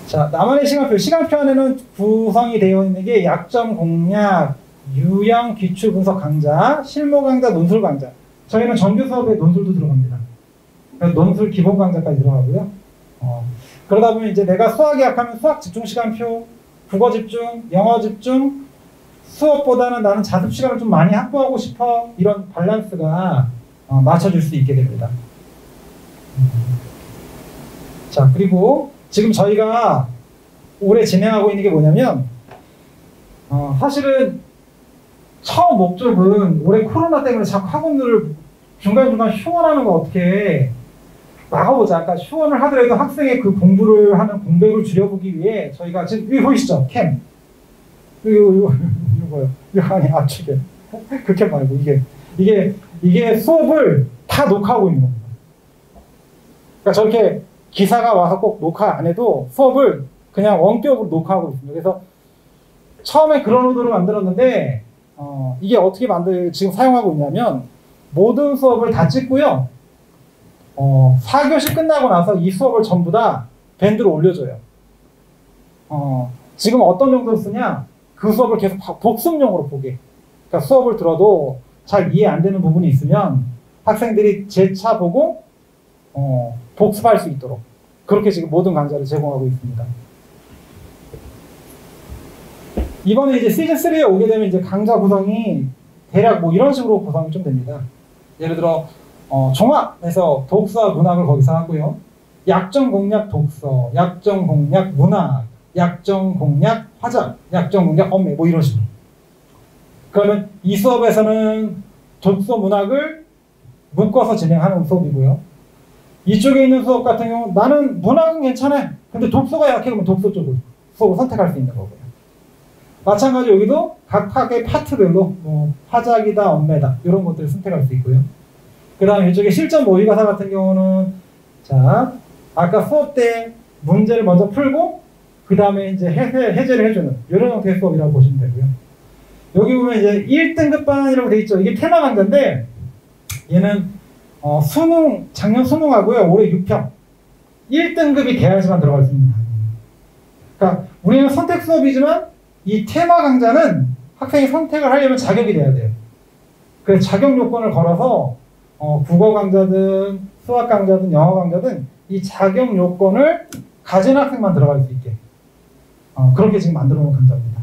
자, 나만의 시간표 안에는 구성이 되어 있는 게 약점 공략, 유형 기출 분석 강좌, 실무 강좌, 논술 강좌. 저희는 정규 수업에 논술도 들어갑니다. 그래서 논술 기본 강좌까지 들어가고요. 그러다 보면 이제 내가 수학에 약하면 수학 집중 시간표, 국어 집중, 영어 집중, 수업보다는 나는 자습 시간을 좀 많이 확보하고 싶어. 이런 밸런스가 맞춰줄 수 있게 됩니다. 자, 그리고 지금 저희가 올해 진행하고 있는 게 뭐냐면, 사실은 처음 목적은 올해 코로나 때문에 자꾸 학원들을 중간중간 휴원하는 거 어떻게 막아보자. 그러니까 휴원을 하더라도 학생의 그 공부를 하는 공백을 줄여보기 위해 저희가 지금 여기 보이시죠? 캠. 이거요. 이거 아니 앞쪽에. 그 캠 말고 이게 수업을 다 녹화하고 있는 겁니다. 그러니까 저렇게 기사가 와서 꼭 녹화 안 해도 수업을 그냥 원격으로 녹화하고 있습니다. 그래서 처음에 그런 의도로 만들었는데 이게 어떻게 지금 사용하고 있냐면 모든 수업을 다 찍고요. 4교시 끝나고 나서 이 수업을 전부 다 밴드로 올려줘요. 지금 어떤 용도로 쓰냐? 그 수업을 계속 복습용으로 보게. 그러니까 수업을 들어도 잘 이해 안 되는 부분이 있으면 학생들이 재차 보고 복습할 수 있도록 그렇게 지금 모든 강좌를 제공하고 있습니다. 이번에 이제 시즌 3에 오게 되면 이제 강좌 구성이 대략 뭐 이런 식으로 구성이 좀 됩니다. 예를 들어 종합해서 독서 문학을 거기서 하고요. 약정 공략 독서, 약정 공략 문학, 약정 공략 화작, 약정 공략 엄매 뭐 이런 식으로. 그러면 이 수업에서는 독서 문학을 묶어서 진행하는 수업이고요. 이쪽에 있는 수업 같은 경우 나는 문학은 괜찮아. 근데 독서가 약해 그러면 독서 쪽을 수업을 선택할 수 있는 거고요. 마찬가지로 여기도 각각의 파트별로 뭐 화작이다, 엄매다 이런 것들을 선택할 수 있고요. 그 다음에 이쪽에 실전 모의고사 같은 경우는 자 아까 수업 때 문제를 먼저 풀고 그 다음에 이제 해제를 해주는 이런 형태의 수업이라고 보시면 되고요. 여기 보면 이제 1등급반이라고 되어 있죠. 이게 테마 강좌인데 얘는 작년 수능하고요. 올해 6평 1등급이 돼야지만 들어갈 수 있는 강좌입니다. 그러니까 우리는 선택 수업이지만 이 테마 강좌는 학생이 선택을 하려면 자격이 돼야 돼요. 그래서 자격 요건을 걸어서 국어 강좌든 수학 강좌든 영어 강좌든 이 자격 요건을 가진 학생만 들어갈 수 있게 그렇게 지금 만들어 놓은 강좌입니다.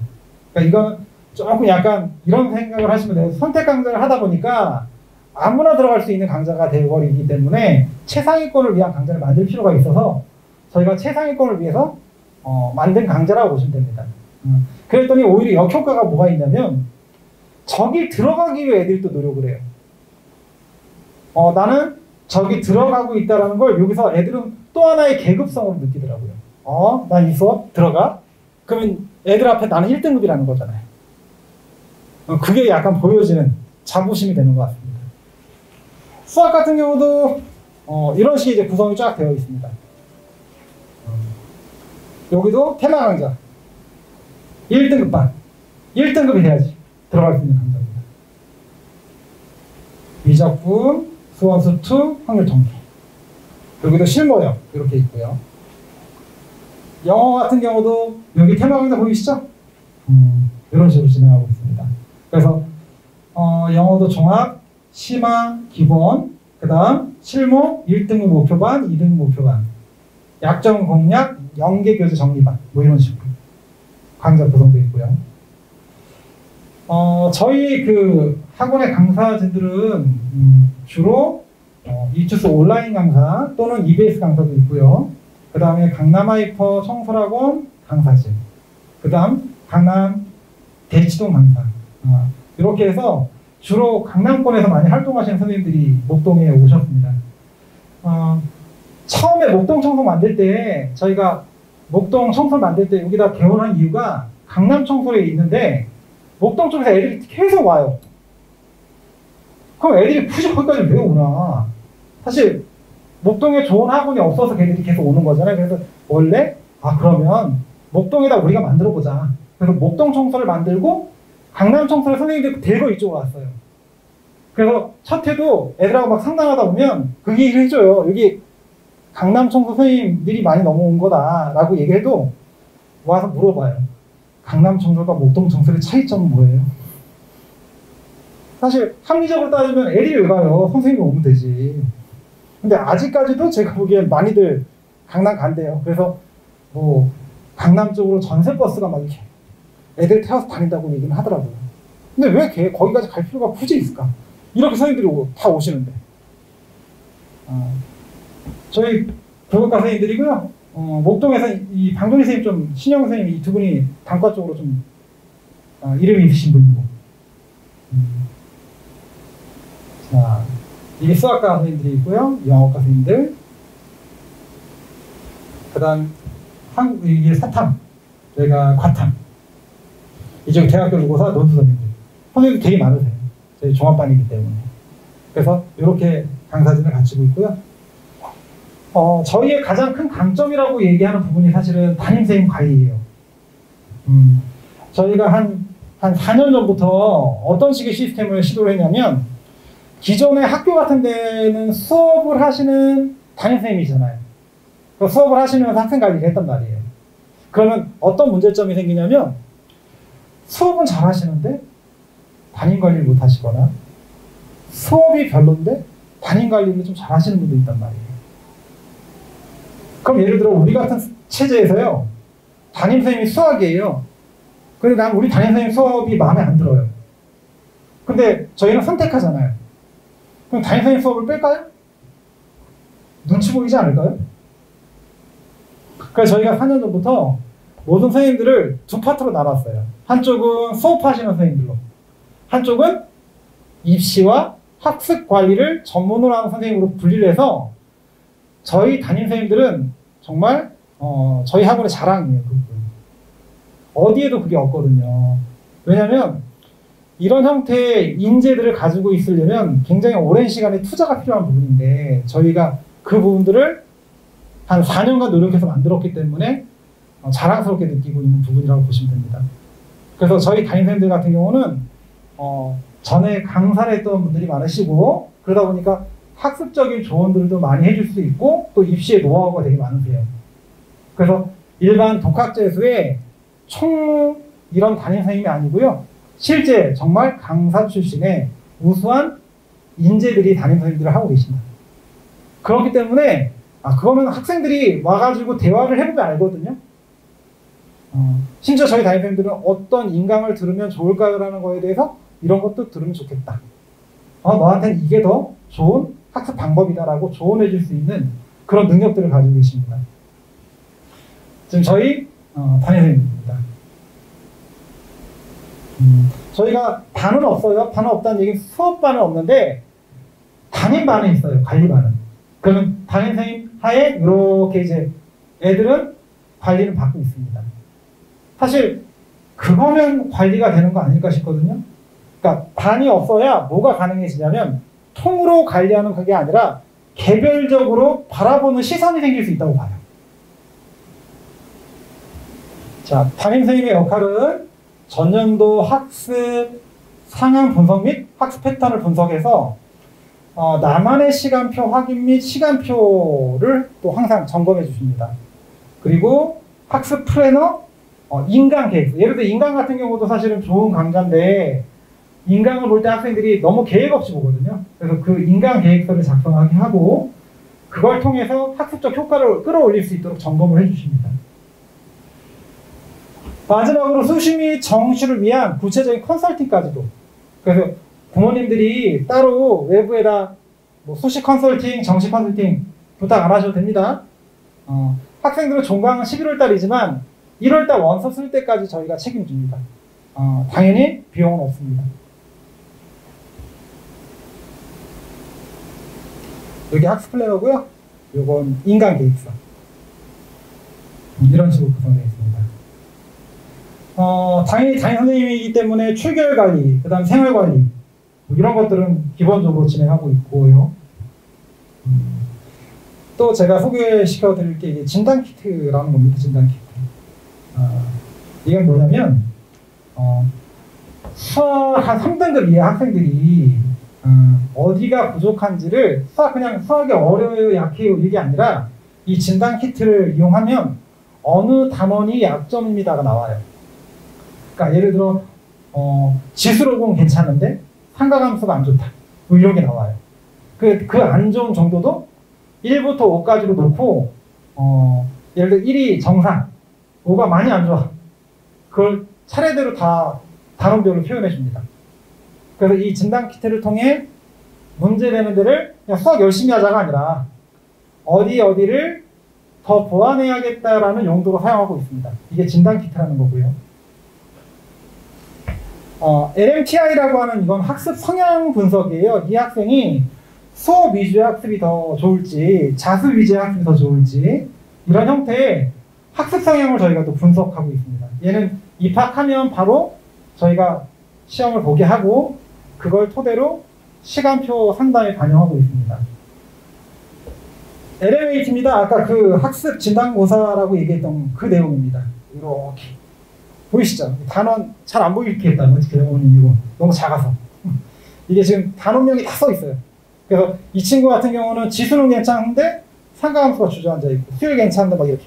그러니까 이건 조금 약간 이런 생각을 하시면 돼요. 선택 강좌를 하다 보니까 아무나 들어갈 수 있는 강좌가 되어버리기 때문에 최상위권을 위한 강좌를 만들 필요가 있어서 저희가 최상위권을 위해서 만든 강좌라고 보시면 됩니다. 그랬더니 오히려 역효과가 뭐가 있냐면 저기 들어가기 위해 애들이 또 노력을 해요. 나는 저기 들어가고 있다는 걸 여기서 애들은 또 하나의 계급성으로 느끼더라고요. 난 이 수업 들어가? 그러면 애들 앞에 나는 1등급이라는 거잖아요. 그게 약간 보여지는 자부심이 되는 것 같습니다. 수학 같은 경우도 이런 식의 이제 구성이 쫙 되어 있습니다. 여기도 테마 강좌 1등급반 1등급이 돼야지 들어갈 수 있는 강좌입니다. 미적분, 수원수2, 확률 통계. 여기도 실무형 이렇게 있고요. 영어 같은 경우도 여기 테마 강좌 보이시죠? 이런 식으로 진행하고 있습니다. 그래서 영어도 종합, 심화, 기본, 그 다음 실무, 1등급 목표반, 2등급 목표반, 약정 공략, 연계 교재 정리반 뭐 이런 식으로 강좌 구성되어 있고요. 저희 그 학원의 강사진들은 주로 이투스 온라인 강사 또는 EBS 강사도 있고요. 그 다음에 강남 하이퍼 청설학원 강사진, 그 다음 강남 대치동 강사 이렇게 해서 주로 강남권에서 많이 활동하시는 선생님들이 목동에 오셨습니다. 처음에 목동 청소 만들 때 저희가 목동 청소 만들 때 여기다 개원한 이유가 강남 청소에 있는데 목동 쪽에서 애들이 계속 와요. 그럼 애들이 굳이 거기까지 왜 오나? 사실 목동에 좋은 학원이 없어서 걔들이 계속 오는 거잖아요. 그래서 원래 그러면 목동에다 우리가 만들어 보자. 그래서 목동 청소를 만들고 강남 청소를 선생님들 데리고 이쪽으로 왔어요. 그래서 첫 해도 애들하고 막 상담하다 보면 그 얘기를 해줘요. 여기 강남 청소 선생님들이 많이 넘어온 거다라고 얘기해도 와서 물어봐요. 강남 청소가 목동 청소의 차이점은 뭐예요? 사실 합리적으로 따지면 애들이 왜 가요? 선생님이 오면 되지. 근데 아직까지도 제가 보기엔 많이들 강남 간대요. 그래서 뭐 강남 쪽으로 전세버스가 막 이렇게 애들 태워서 다닌다고 얘기는 하더라고요. 근데 왜 거기까지 갈 필요가 굳이 있을까? 이렇게 선생님들이 다 오시는데. 저희 교육과 선생님들이고요. 목동에서 이 방동희 선생님 좀 신영 선생님 이 두 분이 단과 쪽으로 좀 이름이 있으신 분이고. 자, 이게 수학과 선생님들이 있고요. 영어과 선생님들. 그다음 이게 사탐, 저희가 과탐. 이쪽 대학교 누고사 논술 선생님들. 선생님들 되게 많으세요. 저희 종합반이기 때문에. 그래서 이렇게 강사진을 갖추고 있고요. 저희의 가장 큰 강점이라고 얘기하는 부분이 사실은 담임선생님 관리예요. 저희가 한 4년 전부터 어떤 식의 시스템을 시도를 했냐면, 기존의 학교 같은 데는 수업을 하시는 담임선생님이잖아요. 그 수업을 하시면서 학생 관리를 했단 말이에요. 그러면 어떤 문제점이 생기냐면, 수업은 잘 하시는데 담임 관리를 못 하시거나, 수업이 별론데 담임 관리를 좀 잘 하시는 분도 있단 말이에요. 그럼 예를 들어 우리 같은 체제에서요, 담임선생님이 수학이에요. 근데 난 우리 담임선생님 수업이 마음에 안 들어요. 근데 저희는 선택하잖아요. 그럼 담임선생님 수업을 뺄까요? 눈치 보이지 않을까요? 그래서 저희가 4년 전부터 모든 선생님들을 두 파트로 나눴어요. 한쪽은 수업하시는 선생님들로, 한쪽은 입시와 학습 관리를 전문으로 하는 선생님으로 분리를 해서, 저희 담임 선생님들은 정말 저희 학원의 자랑이에요. 어디에도 그게 없거든요. 왜냐하면 이런 형태의 인재들을 가지고 있으려면 굉장히 오랜 시간의 투자가 필요한 부분인데, 저희가 그 부분들을 한 4년간 노력해서 만들었기 때문에 자랑스럽게 느끼고 있는 부분이라고 보시면 됩니다. 그래서 저희 담임선생님들 같은 경우는 전에 강사를 했던 분들이 많으시고, 그러다 보니까 학습적인 조언들도 많이 해줄 수 있고, 또 입시의 노하우가 되게 많으세요. 그래서 일반 독학재수의 총무 이런 담임선생님이 아니고요, 실제 정말 강사 출신의 우수한 인재들이 담임선생님들을 하고 계십니다. 그렇기 때문에 그거는 학생들이 와가지고 대화를 해보면 알거든요. 심지어 저희 담임선생님들은 어떤 인강을 들으면 좋을까요라는 거에 대해서 이런 것도 들으면 좋겠다. 너한테는 이게 더 좋은 학습 방법이다라고 조언해 줄 수 있는 그런 능력들을 가지고 계십니다. 지금 저희 담임선생님입니다. 저희가 반은 없어요. 반은 없다는 얘기는 수업반은 없는데 담임반은 있어요. 관리반은. 그러면 담임선생님 하에 이렇게 이제 애들은 관리를 받고 있습니다. 사실 그거면 관리가 되는 거 아닐까 싶거든요. 그러니까 반이 없어야 뭐가 가능해지냐면, 통으로 관리하는 그게 아니라 개별적으로 바라보는 시선이 생길 수 있다고 봐요. 자, 담임선생님의 역할은 전년도 학습 상향 분석 및 학습 패턴을 분석해서 나만의 시간표 확인 및 시간표를 또 항상 점검해 주십니다. 그리고 학습 플래너, 인강 계획서. 예를 들어 인강 같은 경우도 사실은 좋은 강좌인데, 인강을 볼 때 학생들이 너무 계획 없이 보거든요. 그래서 그 인강 계획서를 작성하게 하고, 그걸 통해서 학습적 효과를 끌어올릴 수 있도록 점검을 해주십니다. 마지막으로 수시 및 정시를 위한 구체적인 컨설팅까지도. 그래서 부모님들이 따로 외부에다 뭐 수시 컨설팅, 정시 컨설팅 부탁 안 하셔도 됩니다. 학생들은 종강은 11월 달이지만 1월 달 원서 쓸 때까지 저희가 책임집니다. 당연히 비용은 없습니다. 여기 학습 플래너고요. 요건 인강 계획서. 이런 식으로 구성되어 있습니다. 당연히 담임 선생님이기 때문에 출결 관리, 그 다음 생활 관리, 뭐 이런 것들은 기본적으로 진행하고 있고요. 또 제가 소개시켜 드릴 게 이게 진단 키트라는 겁니다. 진단 키트. 이게 뭐냐면, 수학 한 3등급 이하 학생들이 어디가 부족한지를 그냥 수학이 어려워요, 약해요, 이게 아니라 이 진단 키트를 이용하면 어느 단원이 약점입니다가 나와요. 그러니까 예를 들어 지수로는 괜찮은데 상가감수가 안 좋다. 뭐 이런 게 나와요. 그 안 좋은 정도도 1부터 5까지로 놓고, 예를 들어 1이 정상, 5가 많이 안 좋아. 그걸 차례대로 다 단원별로 표현해 줍니다. 그래서 이 진단 키트를 통해 문제되는 데를 그냥 수학 열심히 하자가 아니라 어디를 더 보완해야겠다라는 용도로 사용하고 있습니다. 이게 진단 키트라는 거고요. LMTI라고 하는 이건 학습 성향 분석이에요. 이 학생이 수업 위주의 학습이 더 좋을지 자습 위주의 학습이 더 좋을지 이런 형태의 학습 성향을 저희가 또 분석하고 있습니다. 얘는 입학하면 바로 저희가 시험을 보게 하고 그걸 토대로 시간표 상담에 반영하고 있습니다. LMAT입니다. 아까 그 학습 진단고사라고 얘기했던 그 내용입니다. 이렇게 보이시죠? 단원 잘 안 보이겠다. 어떻게 어머님 이거 너무 작아서 이게 지금 단원명이 다 써 있어요. 그래서 이 친구 같은 경우는 지수는 괜찮은데 상가함수가 주저앉아 있고 수율 괜찮은데 막 이렇게.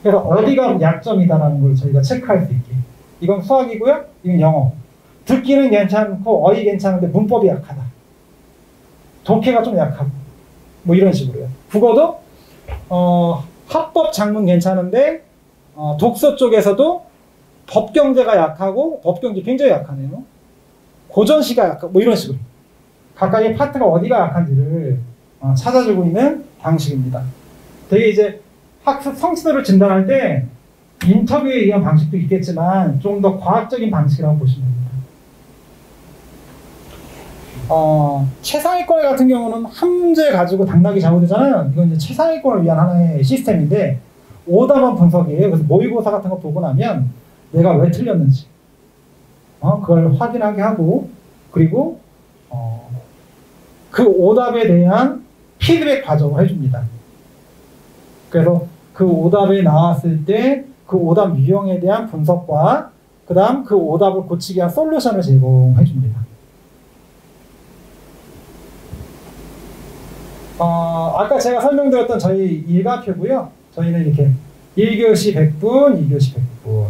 그래서 어디가 약점이다라는 걸 저희가 체크할 수 있게. 이건 수학이고요. 이건 영어. 듣기는 괜찮고 어휘 괜찮은데 문법이 약하다. 독해가 좀 약하고 뭐 이런 식으로요. 국어도 합법 작문 괜찮은데 독서 쪽에서도 법경제가 약하고 법경제 굉장히 약하네요. 고전시가 약하고 뭐 이런 식으로 각각의 파트가 어디가 약한지를 찾아주고 있는 방식입니다. 되게 이제 학습 성취도를 진단할 때 인터뷰에 의한 방식도 있겠지만 좀 더 과학적인 방식이라고 보시면 됩니다. 최상위권 같은 경우는 한 문제 가지고 당락이 좌우되잖아요. 이건 이제 최상위권을 위한 하나의 시스템인데 오답만 분석이에요. 그래서 모의고사 같은 거 보고 나면 내가 왜 틀렸는지 그걸 확인하게 하고 그리고 그 오답에 대한 피드백 과정을 해줍니다. 그래서 그 오답에 나왔을 때 그 오답 유형에 대한 분석과 그 다음 그 오답을 고치기 위한 솔루션을 제공해줍니다. 아까 제가 설명드렸던 저희 일과표고요. 저희는 이렇게 1교시 100분, 2교시 100분,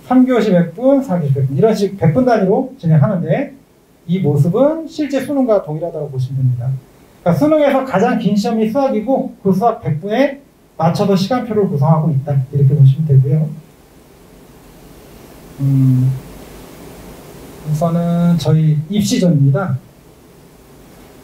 3교시 100분, 4교시 100분 이런 식 100분 단위로 진행하는데 이 모습은 실제 수능과 동일하다고 보시면 됩니다. 그러니까 수능에서 가장 긴 시험이 수학이고 그 수학 100분에 맞춰서 시간표를 구성하고 있다. 이렇게 보시면 되고요. 우선은 저희 입시전입니다.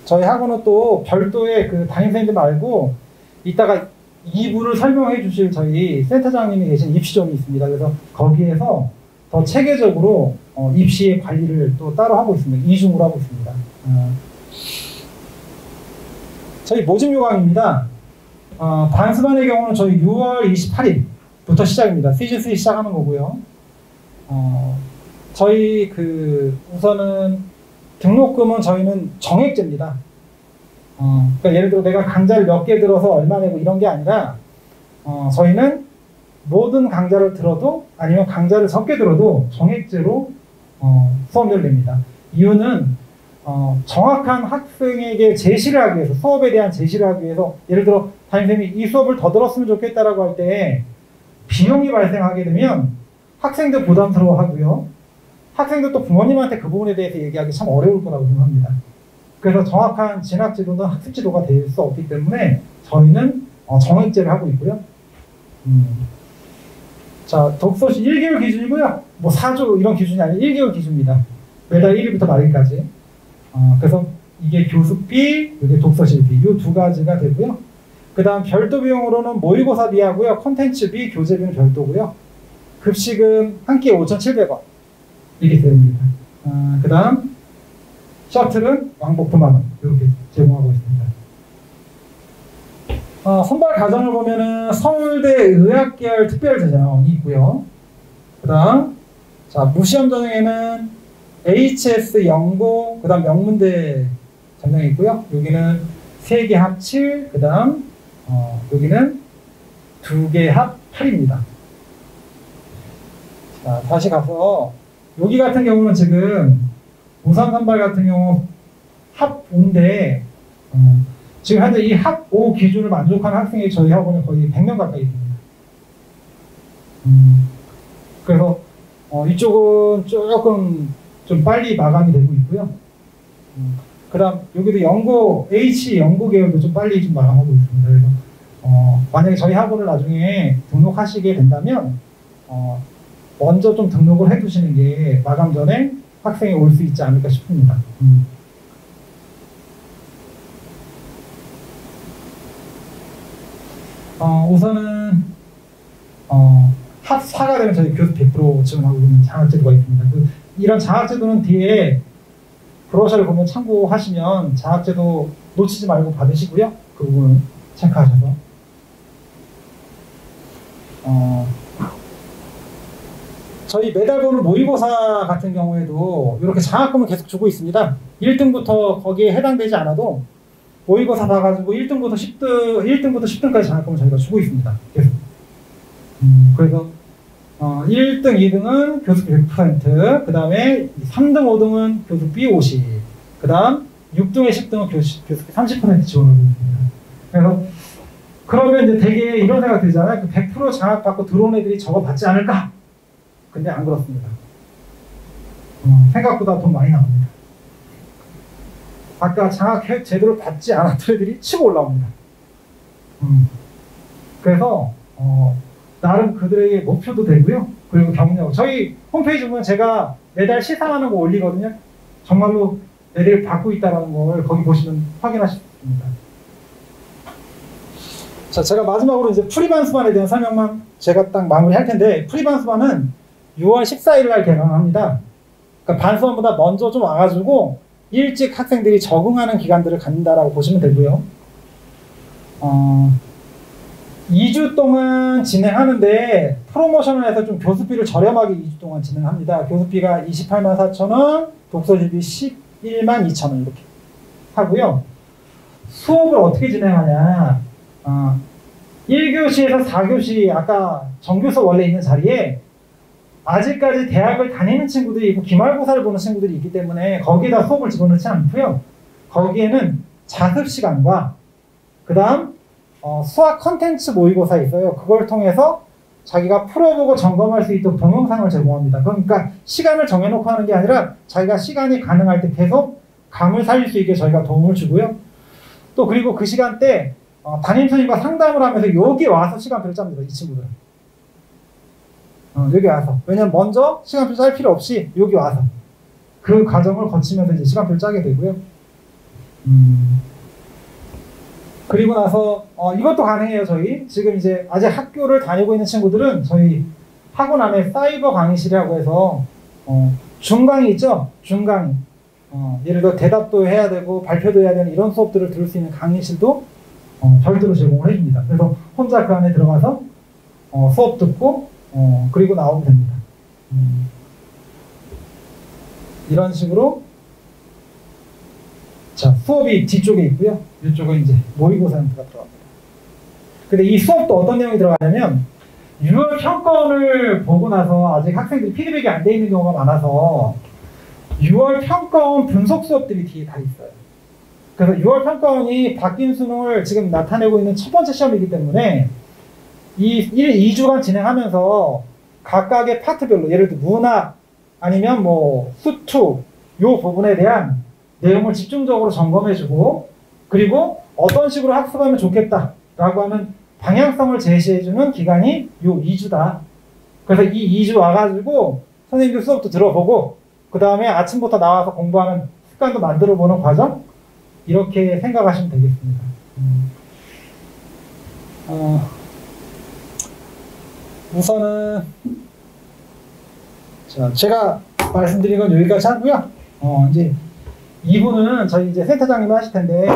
저희 학원은 또 별도의 그 담임선생님들 말고 이따가 2부를 설명해 주실 저희 센터장님이 계신 입시전이 있습니다. 그래서 거기에서 더 체계적으로 입시의 관리를 또 따로 하고 있습니다. 이중으로 하고 있습니다. 저희 모집 요강입니다. 단수반의 경우는 저희 6월 28일부터 시작입니다. 시즌3 시작하는 거고요. 저희 우선은 등록금은 저희는 정액제입니다. 그러니까 예를 들어 내가 강좌를 몇 개 들어서 얼마 내고 이런 게 아니라 저희는 모든 강좌를 들어도 아니면 강좌를 적게 들어도 정액제로 수업료를 냅니다. 이유는 정확한 학생에게 제시를 하기 위해서 수업에 대한 제시를 하기 위해서 예를 들어 담임선생님이 이 수업을 더 들었으면 좋겠다라고 할 때 비용이 발생하게 되면 학생들 부담스러워 하고요. 학생들 또 부모님한테 그 부분에 대해서 얘기하기 참 어려울 거라고 생각합니다. 그래서 정확한 진학 지도는 학습 지도가 될 수 없기 때문에 저희는 정액제를 하고 있고요. 자, 독서실 1개월 기준이고요. 뭐 4주 이런 기준이 아니라 1개월 기준입니다. 매달 1일부터 말일까지. 그래서 이게 교습비, 이게 독서실비 이 두 가지가 되고요. 그 다음 별도 비용으로는 모의고사비 하고요. 콘텐츠비, 교재비는 별도고요. 급식은 한 끼에 5,700원 이렇게 됩니다. 그 다음 셔틀은 왕복 9만원 이렇게 제공하고 있습니다. 선발 과정을 보면은 서울대 의학계열 특별전형이 있고요. 그 다음 무시험 전형에는 HS 연고, 그 다음 명문대 전형이 있고요. 여기는 3개 합 7, 그 다음 여기는 2개 합 8입니다. 자, 다시 가서 여기 같은 경우는 지금 우선 선발 같은 경우 합 5인데 지금 현재 이 합 5 기준을 만족하는 학생이 저희 학원에 거의 100명 가까이 있습니다. 그래서 이쪽은 조금 좀 빨리 마감이 되고 있고요. 그다음 여기도 연구 H 연구 계열도 좀 빨리 좀 마감하고 있습니다. 그래서 만약에 저희 학원을 나중에 등록하시게 된다면 먼저 좀 등록을 해두시는 게 마감 전에 학생이 올 수 있지 않을까 싶습니다. 우선은 학사가 되면 저희 교수 100% 지원하고 있는 장학제도가 있습니다. 이런 장학제도는 뒤에 브로셔를 보면 참고하시면 장학제도 놓치지 말고 받으시고요. 그 부분 체크하셔서 저희 매달 보는 모의고사 같은 경우에도 이렇게 장학금을 계속 주고 있습니다. 1등부터 거기에 해당되지 않아도 모의고사 봐가지고 1등부터 10등까지 장학금을 저희가 주고 있습니다. 계속. 그래서 1등, 2등은 교수비 100%, 그 다음에 3등, 5등은 교수비 50%, 그 다음 6등에 10등은 교수비 30% 지원을 해줍니다. 그래서 그러면 이제 되게 이런 생각 들잖아요. 100% 장학받고 들어온 애들이 저거 받지 않을까? 근데 안 그렇습니다. 생각보다 돈 많이 나옵니다. 아까 장학 제대로 받지 않았던 애들이 치고 올라옵니다. 그래서 나름 그들에게 목표도 되고요. 그리고 경력. 저희 홈페이지 보면 제가 매달 시상하는 거 올리거든요. 정말로 애들이 받고 있다는 걸 거기 보시면 확인하실 수 있습니다. 자, 제가 마지막으로 이제 프리반스반에 대한 설명만 제가 딱 마무리할 텐데, 프리반스반은 6월 14일 날 개강합니다. 그러니까 반수반보다 먼저 좀 와가지고 일찍 학생들이 적응하는 기간들을 갖는다라고 보시면 되고요. 2주 동안 진행하는데 프로모션을 해서 좀 교수비를 저렴하게 2주 동안 진행합니다. 교수비가 284만 4천, 독서실비 112만 2천 원 이렇게 하고요. 수업을 어떻게 진행하냐. 1교시에서 4교시 아까 정규수 원래 있는 자리에 아직까지 대학을 다니는 친구들이 있고 기말고사를 보는 친구들이 있기 때문에 거기에다 수업을 집어넣지 않고요. 거기에는 자습 시간과 그 다음 수학 컨텐츠 모의고사 있어요. 그걸 통해서 자기가 풀어보고 점검할 수 있도록 동영상을 제공합니다. 그러니까 시간을 정해놓고 하는 게 아니라 자기가 시간이 가능할 때 계속 감을 살릴 수 있게 저희가 도움을 주고요. 또 그리고 그 시간대 담임선생님과 상담을 하면서 여기 와서 시간표를 짭니다. 이 친구들은. 여기 와서. 왜냐면 먼저 시간표 짤 필요 없이 여기 와서 그 과정을 거치면서 이제 시간표를 짜게 되고요. 그리고 나서 이것도 가능해요. 저희 지금 이제 아직 학교를 다니고 있는 친구들은 저희 학원 안에 사이버 강의실이라고 해서 중강의 있죠? 중강의. 예를 들어 대답도 해야 되고 발표도 해야 되는 이런 수업들을 들을 수 있는 강의실도 별도로 제공을 해줍니다. 그래서 혼자 그 안에 들어가서 수업 듣고 그리고 나오면 됩니다. 이런 식으로 자, 수업이 뒤쪽에 있고요. 이쪽은 이제 모의고사 형태가 들어갑니다. 근데 이 수업도 어떤 내용이 들어가냐면 6월 평가원을 보고 나서 아직 학생들이 피드백이 안 돼 있는 경우가 많아서 6월 평가원 분석 수업들이 뒤에 다 있어요. 그래서 6월 평가원이 바뀐 수능을 지금 나타내고 있는 첫 번째 시험이기 때문에 이 2주간 진행하면서 각각의 파트별로 예를 들어 문학 아니면 뭐 수투 요 부분에 대한 내용을 집중적으로 점검해주고 그리고 어떤 식으로 학습하면 좋겠다라고 하는 방향성을 제시해주는 기간이 요 2주다. 그래서 이 2주 와가지고 선생님들 수업도 들어보고 그 다음에 아침부터 나와서 공부하는 습관도 만들어보는 과정 이렇게 생각하시면 되겠습니다. 우선은 자, 제가 말씀드린 건 여기까지 하고요. 이제 2부는 저희 이제 센터장님이 하실 텐데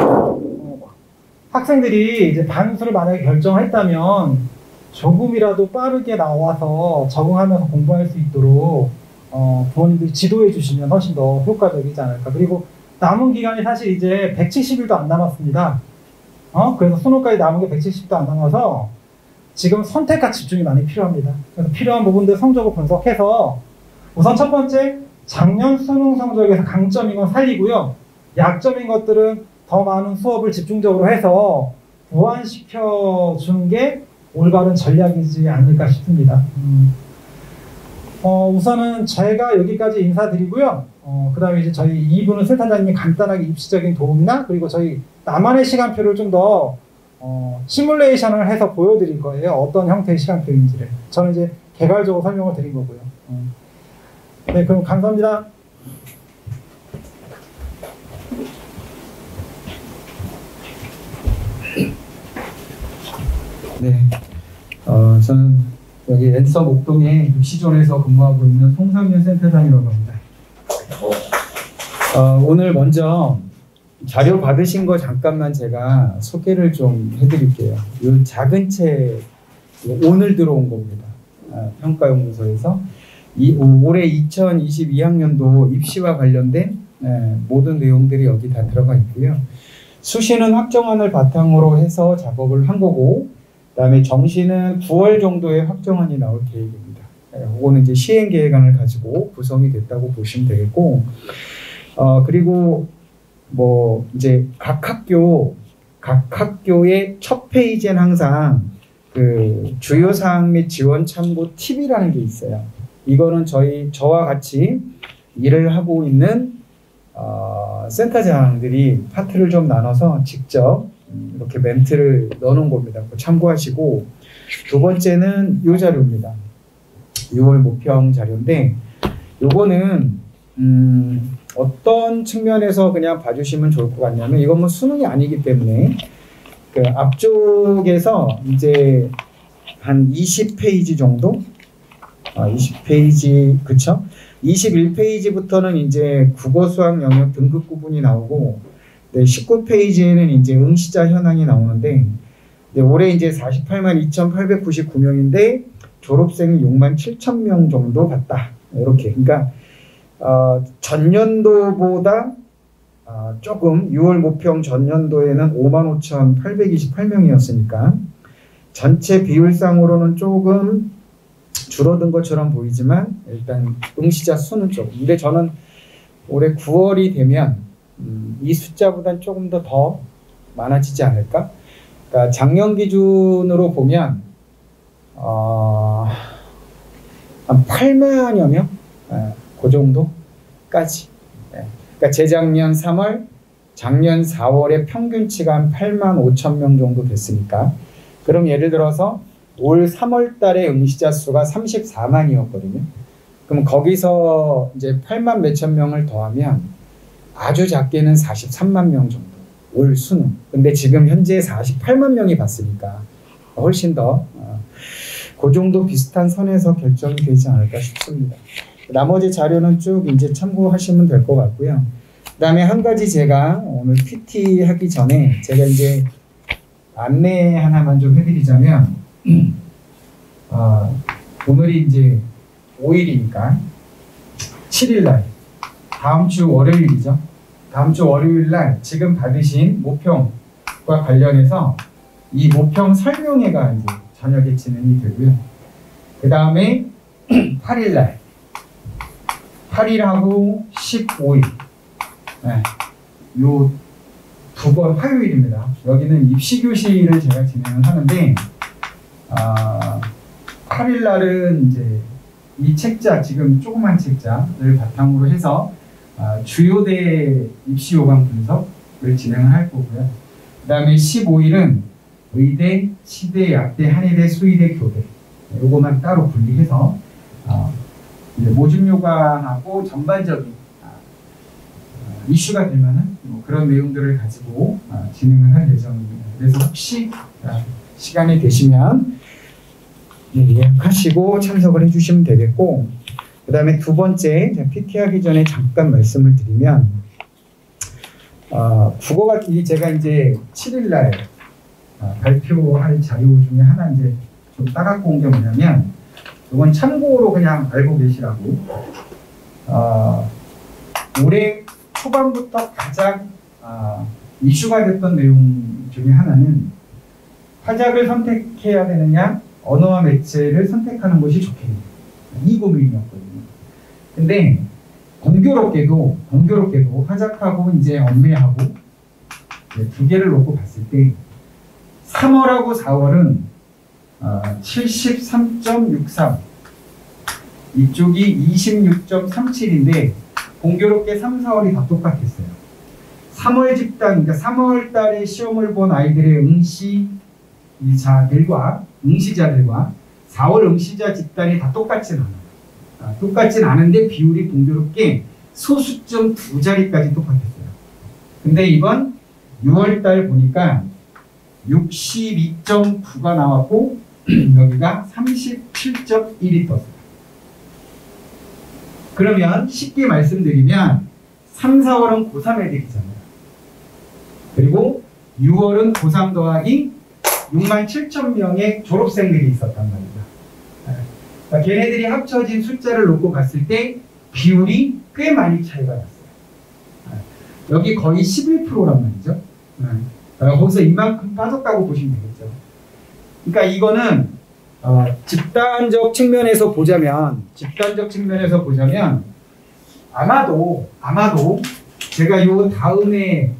학생들이 이제 반수를 만약에 결정했다면 조금이라도 빠르게 나와서 적응하면서 공부할 수 있도록 부모님들이 지도해 주시면 훨씬 더 효과적이지 않을까. 그리고 남은 기간이 사실 이제 170일도 안 남았습니다. 그래서 수능까지 남은 게 170일도 안 남아서 지금 선택과 집중이 많이 필요합니다. 그래서 필요한 부분들 성적을 분석해서 우선 첫 번째 작년 수능 성적에서 강점인 건 살리고요. 약점인 것들은 더 많은 수업을 집중적으로 해서 보완시켜 주는 게 올바른 전략이지 않을까 싶습니다. 우선은 제가 여기까지 인사드리고요. 그 다음에 이제 저희 2부는 센터장님이 간단하게 입시적인 도움이나 그리고 저희 나만의 시간표를 좀 더 시뮬레이션을 해서 보여드릴 거예요. 어떤 형태의 시간표인지를. 저는 이제 개괄적으로 설명을 드린 거고요. 네, 그럼 감사합니다. 네, 저는 여기 엔서 목동의 입시존에서 근무하고 있는 송상윤 센터장이라고 합니다. 오늘 먼저 자료 받으신 거 잠깐만 제가 소개를 좀 해드릴게요. 이 작은 책 오늘 들어온 겁니다. 평가연구소에서 올해 2022학년도 입시와 관련된 모든 내용들이 여기 다 들어가 있고요. 수시는 확정안을 바탕으로 해서 작업을 한 거고, 그다음에 정시는 9월 정도에 확정안이 나올 계획입니다. 이거는 이제 시행 계획안을 가지고 구성이 됐다고 보시면 되겠고, 그리고 뭐 이제 각 학교의 첫 페이지엔 항상 그 주요 사항 및 지원 참고 팁이라는 게 있어요. 이거는 저와 같이 일을 하고 있는 센터장들이 파트를 좀 나눠서 직접 이렇게 멘트를 넣어놓은 겁니다. 참고하시고, 두 번째는 이 자료입니다. 6월 모평 자료인데, 요거는 어떤 측면에서 그냥 봐주시면 좋을 것 같냐면, 이건 뭐 수능이 아니기 때문에 그 앞쪽에서 이제 한 20페이지 정도, 20페이지 그쵸? 21페이지부터는 이제 국어 수학 영역 등급 구분이 나오고, 네, 19페이지에는 이제 응시자 현황이 나오는데, 네, 올해 이제 48만 2,899명인데 졸업생이 6만 7천 명 정도 봤다. 이렇게. 그러니까 전년도보다 조금 6월 모평 전년도에는 5만 5,828명이었으니까 전체 비율상으로는 조금 줄어든 것처럼 보이지만 일단 응시자 수는 조금. 근데 저는 올해 9월이 되면 이 숫자보다는 조금 더 많아지지 않을까? 그러니까 작년 기준으로 보면 한 8만여 명? 그 정도까지. 그러니까 재작년 3월, 작년 4월에 평균치가 한 8만 5천 명 정도 됐으니까, 그럼 예를 들어서 올 3월 달에 응시자 수가 34만이었거든요. 그럼 거기서 이제 8만 몇천 명을 더하면 아주 작게는 43만 명 정도, 올 수능. 근데 지금 현재 48만 명이 봤으니까 훨씬 더 그 정도 비슷한 선에서 결정이 되지 않을까 싶습니다. 나머지 자료는 쭉 이제 참고하시면 될 것 같고요. 그 다음에 한 가지 제가 오늘 PT 하기 전에 제가 이제 안내 하나만 좀 해드리자면, 오늘이 이제 5일이니까 7일날, 다음 주 월요일이죠. 다음 주 월요일날 지금 받으신 모평과 관련해서 이 모평 설명회가 이제 저녁에 진행이 되고요. 그 다음에 8일날, 8일하고 15일, 요 두 번 화요일입니다. 여기는 입시교실을 제가 진행을 하는데, 8일날은 이제 이 책자, 지금 조그만 책자를 바탕으로 해서 주요대 입시 요강 분석을 진행을 할 거고요. 그 다음에 15일은 의대, 치대, 약대, 한의대, 수의대, 교대, 요거만 따로 분리해서 이제 모집 요강하고 전반적인 이슈가 될 만한 뭐 그런 내용들을 가지고 진행을 할 예정입니다. 그래서 혹시 시간이 되시면 예약하시고 참석을 해주시면 되겠고, 그 다음에 두 번째, PT 하기 전에 잠깐 말씀을 드리면, 국어가 제가 이제 7일날 발표할 자료 중에 하나 이제 좀 따갖고 온 게 뭐냐면, 이건 참고로 그냥 알고 계시라고, 올해 초반부터 가장 이슈가 됐던 내용 중에 하나는 화작을 선택해야 되느냐, 언어와 매체를 선택하는 것이 좋겠냐, 이 고민이었거든요. 근데 공교롭게도 화작하고 이제 언매하고 두 개를 놓고 봤을 때 3월하고 4월은 73.63, 이쪽이 26.37인데 공교롭게 3, 4월이 다 똑같았어요. 3월 집단, 그러니까 3월 달에 시험을 본 아이들의 응시자들과 4월 응시자 집단이 다 똑같진 않아요. 똑같진 않은데 비율이 공교롭게 소수점 2자리까지 똑같았어요. 근데 이번 6월 달 보니까 62.9가 나왔고 여기가 37.1이 떴어요. 그러면 쉽게 말씀드리면 3, 4월은 고3 애들이잖아요. 그리고 6월은 고3 더하기 67,000명의 졸업생들이 있었단 말이죠. 그러니까 걔네들이 합쳐진 숫자를 놓고 봤을 때 비율이 꽤 많이 차이가 났어요. 여기 거의 11%란 말이죠. 거기서 이만큼 빠졌다고 보시면 되겠죠. 그러니까 이거는 집단적 측면에서 보자면 아마도 제가 요 다음에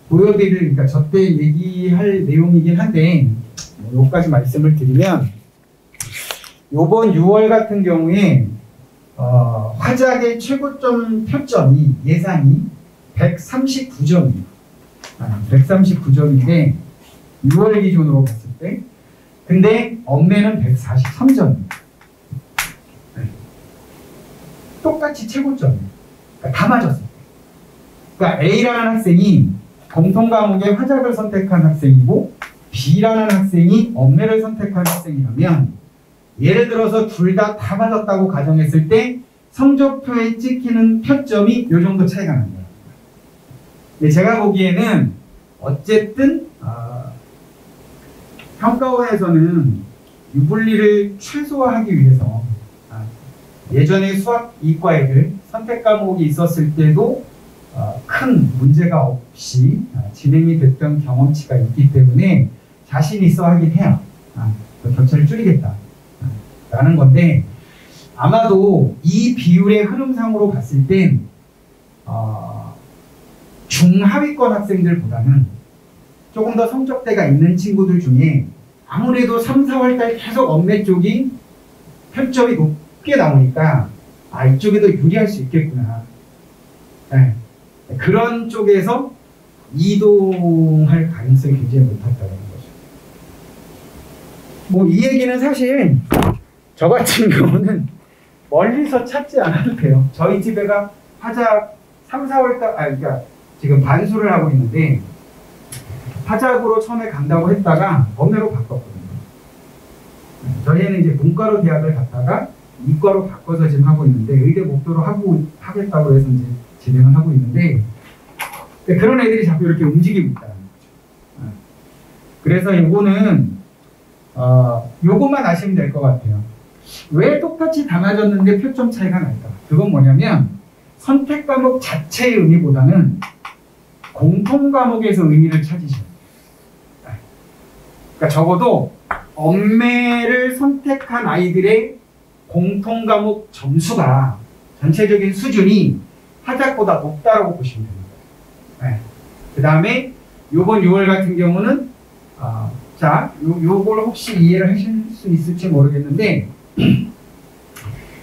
보여드릴, 그러니까 저때 얘기할 내용이긴 한데 요까지 말씀을 드리면 요번 6월 같은 경우에 화작의 최고점 표점이 예상이 139점이에요. 139점인데 6월 기준으로 봤을 때 근데 엄매는 143점이에요. 똑같이 최고점이에요. 그러니까 다 맞았어요. 그러니까 A라는 학생이 공통 과목의 화작을 선택한 학생이고 B라는 학생이 엄매를 선택한 학생이라면 예를 들어서 둘 다 맞았다고 가정했을 때 성적표에 찍히는 표점이 이 정도 차이가 납니다. 근데 제가 보기에는 어쨌든 평가원에서는 유불리를 최소화하기 위해서 예전에 수학 이과 애들 선택 과목이 있었을 때도 큰 문제가 없이 진행이 됐던 경험치가 있기 때문에 자신 있어 하긴 해요. 격차를 줄이겠다 라는 건데 아마도 이 비율의 흐름상으로 봤을 땐 중하위권 학생들보다는 조금 더 성적대가 있는 친구들 중에 아무래도 3, 4월 달 계속 엄매 쪽이 표점이 높게 나오니까 이쪽이 더 유리할 수 있겠구나. 네. 그런 쪽에서 이동할 가능성이 굉장히 높았다는 거죠. 뭐 이 얘기는 사실 저 같은 경우는 멀리서 찾지 않아도 돼요. 저희 집에가 화작 3, 4월 달, 그러니까 지금 반수를 하고 있는데 화작으로 처음에 간다고 했다가 엄매로 바꿨거든요. 저희는 이제 문과로 대학을 갔다가 이과로 바꿔서 지금 하고 있는데 의대 목표로 하겠다고 해서 이제 진행을 하고 있는데 그런 애들이 자꾸 이렇게 움직이고 있다는 거죠. 그래서 요거는 요것만 아시면 될 것 같아요. 왜 똑같이 다 맞았는데 표점 차이가 날까? 그건 뭐냐면 선택 과목 자체의 의미보다는 공통 과목에서 의미를 찾으셔야 돼요. 그러니까 적어도 엄매를 선택한 아이들의 공통 과목 점수가 전체적인 수준이 화작보다 높다라고 보시면 됩니다. 그 다음에 요번 6월 같은 경우는 요걸 혹시 이해를 하실 수 있을지 모르겠는데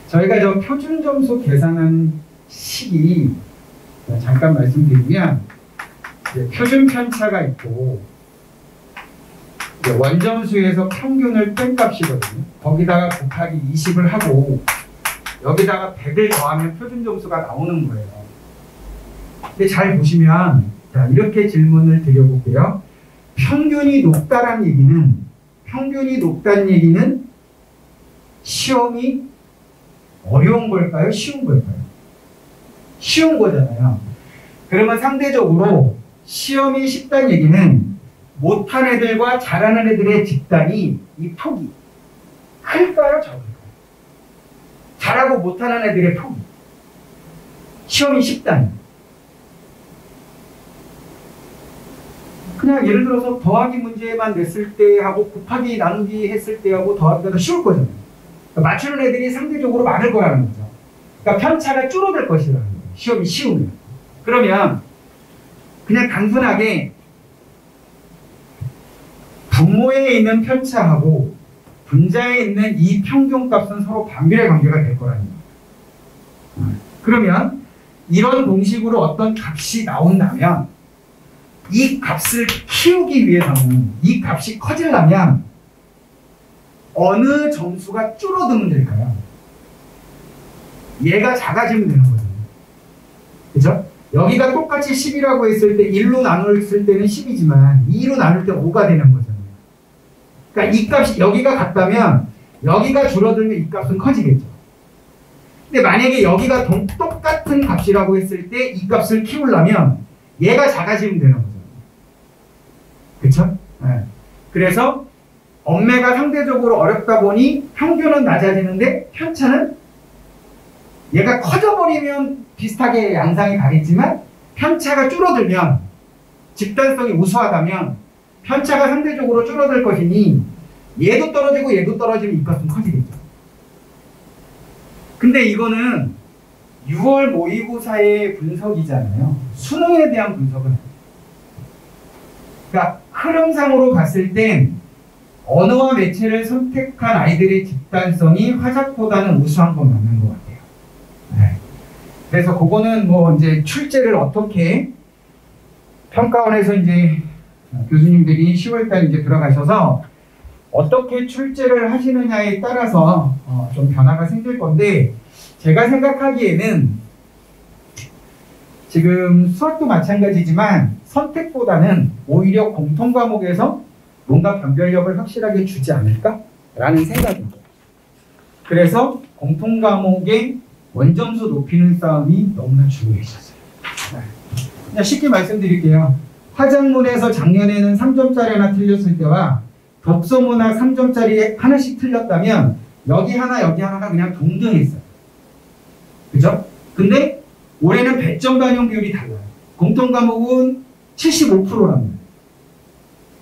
저희가 저 표준 점수 계산한 식이 잠깐 말씀드리면 표준 편차가 있고 원점수에서 평균을 뺀 값이거든요. 거기다가 곱하기 20을 하고 여기다가 100을 더하면 표준 점수가 나오는 거예요. 근데 잘 보시면 이렇게 질문을 드려볼게요. 평균이 높다는 얘기는 시험이 어려운 걸까요? 쉬운 걸까요? 쉬운 거잖아요. 그러면 상대적으로 시험이 쉽다는 얘기는 못한 애들과 잘하는 애들의 집단이 이 폭이 클까요? 적을까요? 잘하고 못하는 애들의 폭이 시험이 쉽다니 그냥 예를 들어서 더하기 문제만 냈을 때하고 곱하기 나누기 했을 때하고 더하기가 더 쉬울 거잖아요. 그러니까 맞추는 애들이 상대적으로 많을 거라는 거죠. 그러니까 편차가 줄어들 것이라는 거예요. 시험이 쉬우면. 그러면 그냥 단순하게 분모에 있는 편차하고 분자에 있는 이 평균값은 서로 반비례 관계가 될 거라는 거예요. 그러면 이런 공식으로 어떤 값이 나온다면 이 값을 키우기 위해서는 이 값이 커지려면 어느 점수가 줄어들면 될까요? 얘가 작아지면 되는 거잖아요. 그죠? 여기가 똑같이 10이라고 했을 때 1로 나눴을 때는 10이지만 2로 나눌 때 5가 되는 거잖아요. 그러니까 이 값이 여기가 같다면 여기가 줄어들면 이 값은 커지겠죠. 근데 만약에 여기가 똑같은 값이라고 했을 때 이 값을 키우려면 얘가 작아지면 되는 거잖아요. 그쵸? 네. 그래서 엄매가 상대적으로 어렵다 보니 평균은 낮아지는데 편차는 얘가 커져버리면 비슷하게 양상이 가겠지만 편차가 줄어들면 집단성이 우수하다면 편차가 상대적으로 줄어들 것이니 얘도 떨어지고 얘도 떨어지면 이 값은 커지겠죠. 근데 이거는 6월 모의고사의 분석이잖아요. 수능에 대한 분석은 아니에요. 그러니까 흐름상으로 봤을 땐 언어와 매체를 선택한 아이들의 집단성이 화작보다는 우수한 건 맞는 것 같아요. 네. 그래서 그거는 뭐 이제 출제를 어떻게 평가원에서 이제 교수님들이 10월달 이제 들어가셔서 어떻게 출제를 하시느냐에 따라서 좀 변화가 생길 건데 제가 생각하기에는 지금 수학도 마찬가지지만 선택보다는 오히려 공통 과목에서 뭔가 변별력을 확실하게 주지 않을까라는 생각입니다. 그래서 공통 과목의 원점수 높이는 싸움이 너무나 중요해졌어요. 그냥 쉽게 말씀드릴게요. 화작문에서 작년에는 3점짜리 하나 틀렸을 때와 독서문학 3점짜리 하나씩 틀렸다면 여기 하나 여기 하나가 그냥 동등했어요. 그죠? 근데 올해는 배점 반영 비율이 달라요. 공통 과목은 75%랍니다.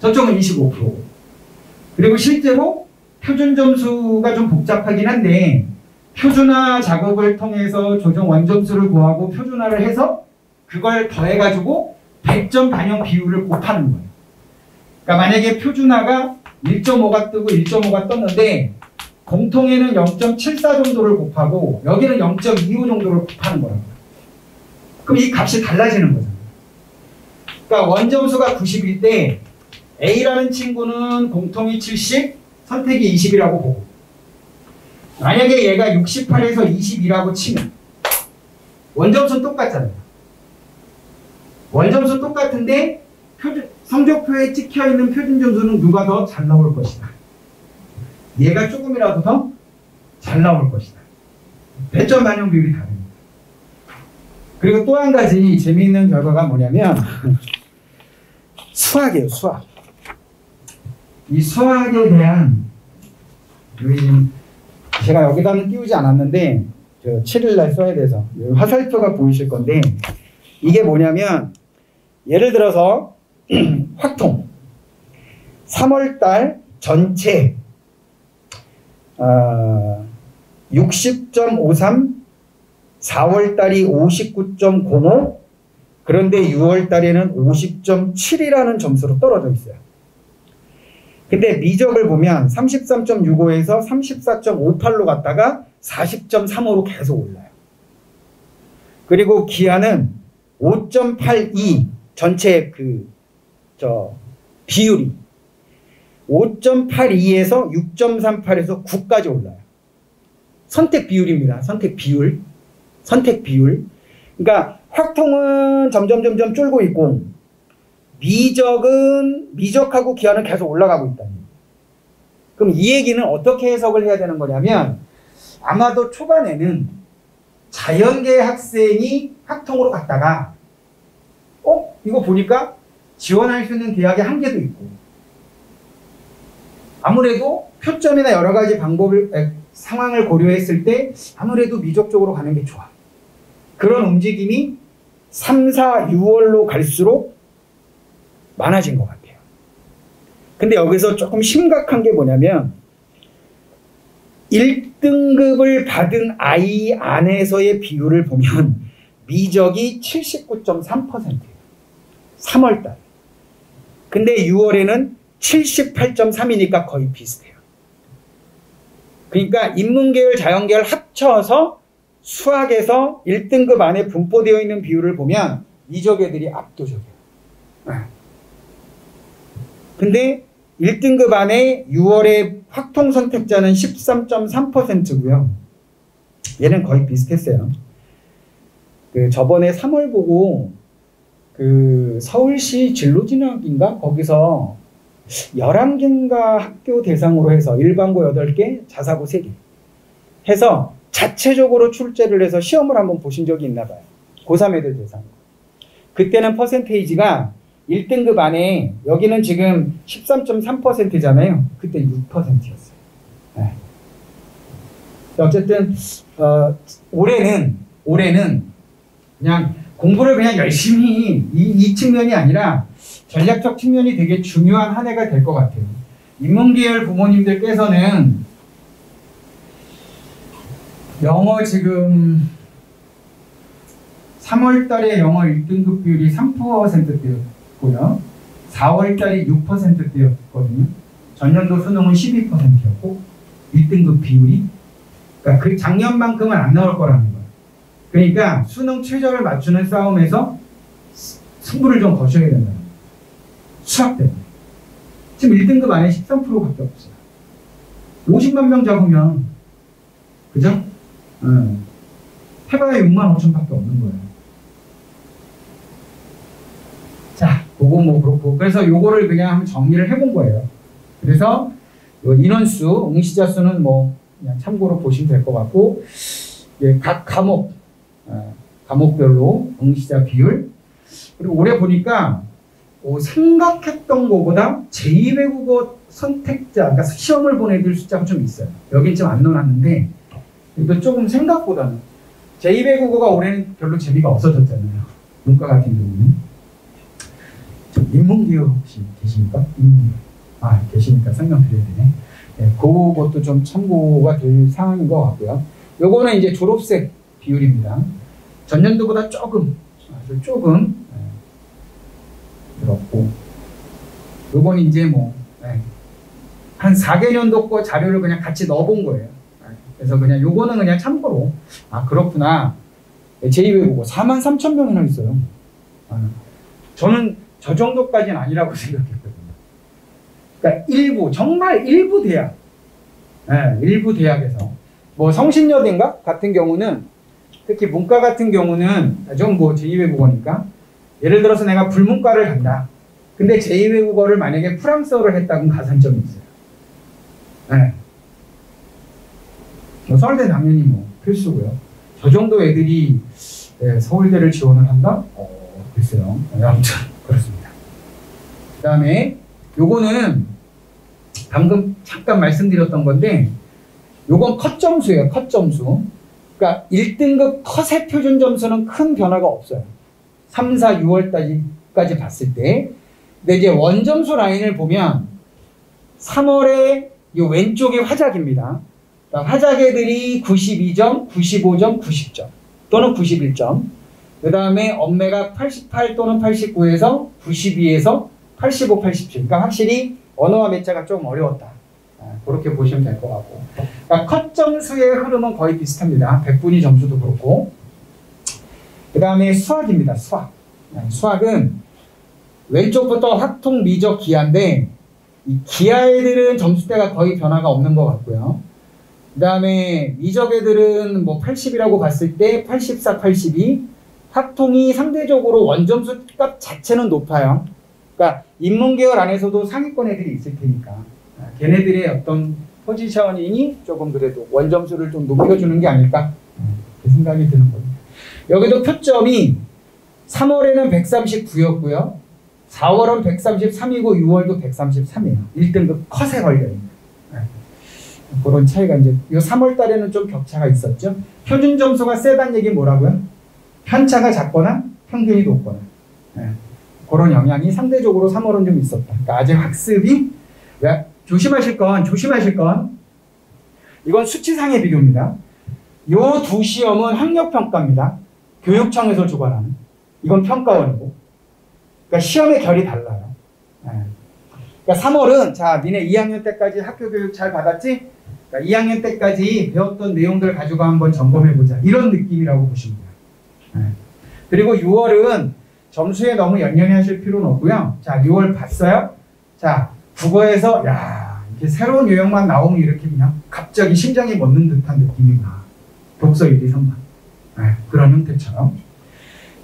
저쪽은 25%. 그리고 실제로 표준 점수가 좀 복잡하긴 한데 표준화 작업을 통해서 조정 원점수를 구하고 표준화를 해서 그걸 더해가지고 배점 반영 비율을 곱하는 거예요. 그러니까 만약에 표준화가 1.5가 뜨고 1.5가 떴는데 공통에는 0.74 정도를 곱하고 여기는 0.25 정도를 곱하는 거라고. 그럼 이 값이 달라지는 거잖아요. 그러니까 원점수가 90일 때 A라는 친구는 공통이 70, 선택이 20이라고 보고 만약에 얘가 68에서 22라고 치면 원점수는 똑같잖아요. 원점수 똑같은데 성적표에 찍혀있는 표준점수는 누가 더 잘 나올 것이다. 얘가 조금이라도 더 잘 나올 것이다. 배점 반영 비율이 다릅니다. 그리고 또 한 가지 재미있는 결과가 뭐냐면 수학이에요. 수학. 이 수학에 대한 여기 지금 제가 여기다는 띄우지 않았는데 7일날 써야 돼서 화살표가 보이실 건데 이게 뭐냐면 예를 들어서 확통 3월달 전체 60.53 4월달이 59.05 그런데 6월달에는 50.7이라는 점수로 떨어져 있어요. 근데 미적을 보면 33.65에서 34.58로 갔다가 40.35로 계속 올라요. 그리고 기한은 5.82 전체 비율이 5.82에서 6.38에서 9까지 올라요. 선택 비율입니다. 선택 비율. 선택 비율. 그러니까 확통은 점점 줄고 있고 미적하고 기한은 계속 올라가고 있다. 그럼 이 얘기는 어떻게 해석을 해야 되는 거냐면 아마도 초반에는 자연계 학생이 확통으로 갔다가 이거 보니까 지원할 수 있는 대학의 한계도 있고 아무래도 표점이나 여러 가지 상황을 고려했을 때 아무래도 미적 쪽으로 가는 게 좋아. 그런 움직임이 3, 4, 6월로 갈수록 많아진 것 같아요. 근데 여기서 조금 심각한 게 뭐냐면 1등급을 받은 아이 안에서의 비율을 보면 미적이 79.3%예요. 3월달. 근데 6월에는 78.3이니까 거의 비슷해요. 그러니까 인문계열, 자연계열 합쳐서 수학에서 1등급 안에 분포되어 있는 비율을 보면 미적 애들이 압도적이에요. 근데 1등급 안에 6월의 확통 선택자는 13.3%고요. 얘는 거의 비슷했어요. 저번에 3월 보고 서울시 진로진학인가? 거기서 11개인가 학교 대상으로 해서 일반고 8개, 자사고 3개 해서 자체적으로 출제를 해서 시험을 한번 보신 적이 있나 봐요. 고3 애들 대상으로. 그때는 퍼센테이지가 1등급 안에 여기는 지금 13.3%잖아요. 그때 6%였어요. 네. 어쨌든 올해는 그냥 공부를 그냥 열심히 이 측면이 아니라 전략적 측면이 되게 중요한 한 해가 될 것 같아요. 인문계열 부모님들께서는 영어 지금 3월달에 영어 1등급 비율이 3%대였고요. 4월달이 6%대였거든요. 전년도 수능은 12%였고 1등급 비율이 그러니까 그 작년만큼은 안 나올 거라는 거예요. 그러니까 수능 최저를 맞추는 싸움에서 승부를 좀 거셔야 된다. 수학 때문에. 지금 1등급 안에 13%밖에 없어요. 50만 명 잡으면 그죠? 해봐야 6만 5천밖에 없는 거예요. 자, 그거 뭐 그렇고 그래서 요거를 그냥 한번 정리를 해본 거예요. 그래서 요 인원수, 응시자 수는 뭐 그냥 참고로 보시면 될 것 같고 예, 각 과목별로 응시자 비율 그리고 올해 보니까 생각했던 것보다 제2외국어 선택자 그러니까 시험을 본 애들 숫자가 좀 있어요. 여긴 좀 안 넣어놨는데 그래도 조금 생각보다는 제2외국어가 올해는 별로 재미가 없어졌잖아요. 문과 같은 경우는 인문계열 혹시 계십니까? 계시니까 설명드려야 되네. 네, 그것도 좀 참고가 될 상황인 것 같고요. 요거는 이제 졸업생 비율입니다. 전년도보다 아주 조금 들었고, 요건 이제 한 4개년도 거 자료를 그냥 같이 넣어본 거예요. 그래서 그냥 요거는 그냥 참고로, 그렇구나. 제2외국어 43,000명이나 있어요. 저는 저 정도까지는 아니라고 생각했거든요. 그러니까 정말 일부 대학, 일부 대학에서, 성신여대인가? 같은 경우는, 특히 문과 같은 경우는, 좀 제2외국어니까, 예를 들어서 내가 불문과를 간다. 근데 제2외국어를 만약에 프랑스어를 했다면 가산점이 있어요. 서울대 당연히 필수고요. 저 정도 애들이 서울대를 지원을 한다? 글쎄요. 아무튼 그렇습니다. 그 다음에 요거는 방금 잠깐 말씀드렸던 건데 요건 컷 점수예요. 컷 점수. 그러니까 1등급 컷의 표준 점수는 큰 변화가 없어요. 3, 4, 6월까지 봤을 때. 근데 이제 원점수 라인을 보면 3월에 요 왼쪽이 화작입니다. 그러니까 화작 애들이 92점, 95점, 90점 또는 91점. 그 다음에 엄매가 88 또는 89에서 92에서 85, 87. 그러니까 확실히 언어와 매체가 좀 어려웠다. 그렇게 보시면 될 것 같고. 그러니까 컷 점수의 흐름은 거의 비슷합니다. 100분위 점수도 그렇고. 그 다음에 수학입니다. 수학은 왼쪽부터 확통, 미적, 기하인데 이 기하 애들은 점수대가 거의 변화가 없는 것 같고요. 그 다음에 미적 애들은 80이라고 봤을 때 84, 82. 확통이 상대적으로 원점수 값 자체는 높아요. 그러니까 인문계열 안에서도 상위권 애들이 있을 테니까 걔네들의 어떤 포지셔닝이 조금 그래도 원점수를 좀 높여주는 게 아닐까 그 생각이 드는 겁니다. 여기도 표점이 3월에는 139였고요. 4월은 133이고 6월도 133이에요. 1등급 컷에 걸려있는 그런 차이가 이제 이 3월 달에는 좀 격차가 있었죠. 표준 점수가 세다는 얘기 뭐라고요? 편차가 작거나 평균이 높거나 그런 영향이 상대적으로 3월은 좀 있었다. 그러니까 아직 학습이 조심하실 건 이건 수치상의 비교입니다. 요 두 시험은 학력평가입니다. 교육청에서 주관하는 이건 평가원이고 그러니까 시험의 결이 달라요. 그러니까 3월은 자 니네 2학년 때까지 학교 교육 잘 받았지? 그러니까 2학년 때까지 배웠던 내용들 가지고 한번 점검해보자. 이런 느낌이라고 보시면 돼요. 네. 그리고 6월은 점수에 너무 연연해 하실 필요는 없고요. 자, 6월 봤어요? 자, 국어에서 야, 이렇게 새로운 유형만 나오면 이렇게 그냥 갑자기 심장이 멎는 듯한 느낌이 나. 독서 1, 2, 3만. 네, 그런 형태처럼.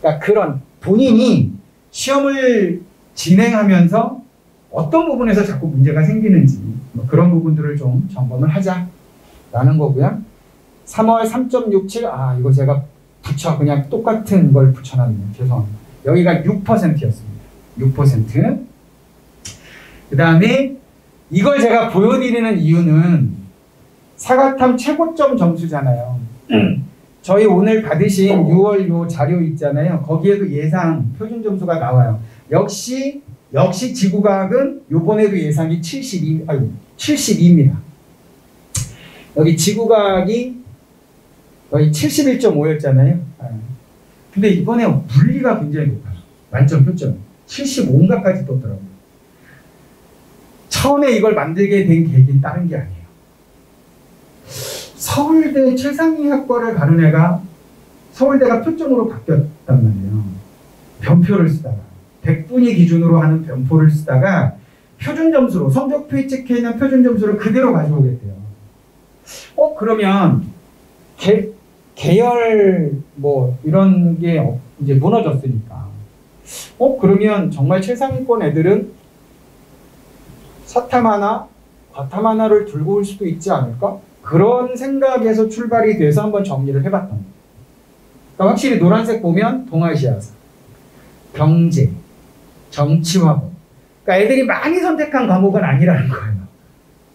그러니까 그런 본인이 시험을 진행하면서 어떤 부분에서 자꾸 문제가 생기는지 뭐 그런 부분들을 좀 점검을 하자라는 거고요. 3월 3.67, 아 이거 제가 그냥 똑같은 걸 붙여놨네요. 죄송합니다. 여기가 6%였습니다. 6%. 그 다음에 이걸 제가 보여드리는 이유는 사과탐 최고점 점수잖아요. 저희 오늘 받으신 6월 요 자료 있잖아요. 거기에도 예상 표준 점수가 나와요. 역시 지구과학은 요번에도 예상이 72입니다. 여기 지구과학이 거의 71.5였잖아요. 근데 이번에 물리가 굉장히 높아요. 만점 표점 75인가까지 떴더라고요. 처음에 이걸 만들게 된 계기는 다른 게 아니에요. 서울대 최상위 학과를 가는 애가 서울대가 표점으로 바뀌었단 말이에요. 변표를 쓰다가 100분위 기준으로 하는 변표를 쓰다가 표준 점수로 성적표에 찍혀 있는 표준 점수를 그대로 가져오겠대요. 그러면 계열 뭐 이런 게 이제 무너졌으니까 그러면 정말 최상위권 애들은 사탐 하나, 과탐 하나를 들고 올 수도 있지 않을까? 그런 생각에서 출발이 돼서 한번 정리를 해봤던 거예요. 그러니까 확실히 노란색 보면 동아시아사, 경제, 정치화법. 그러니까 애들이 많이 선택한 과목은 아니라는 거예요.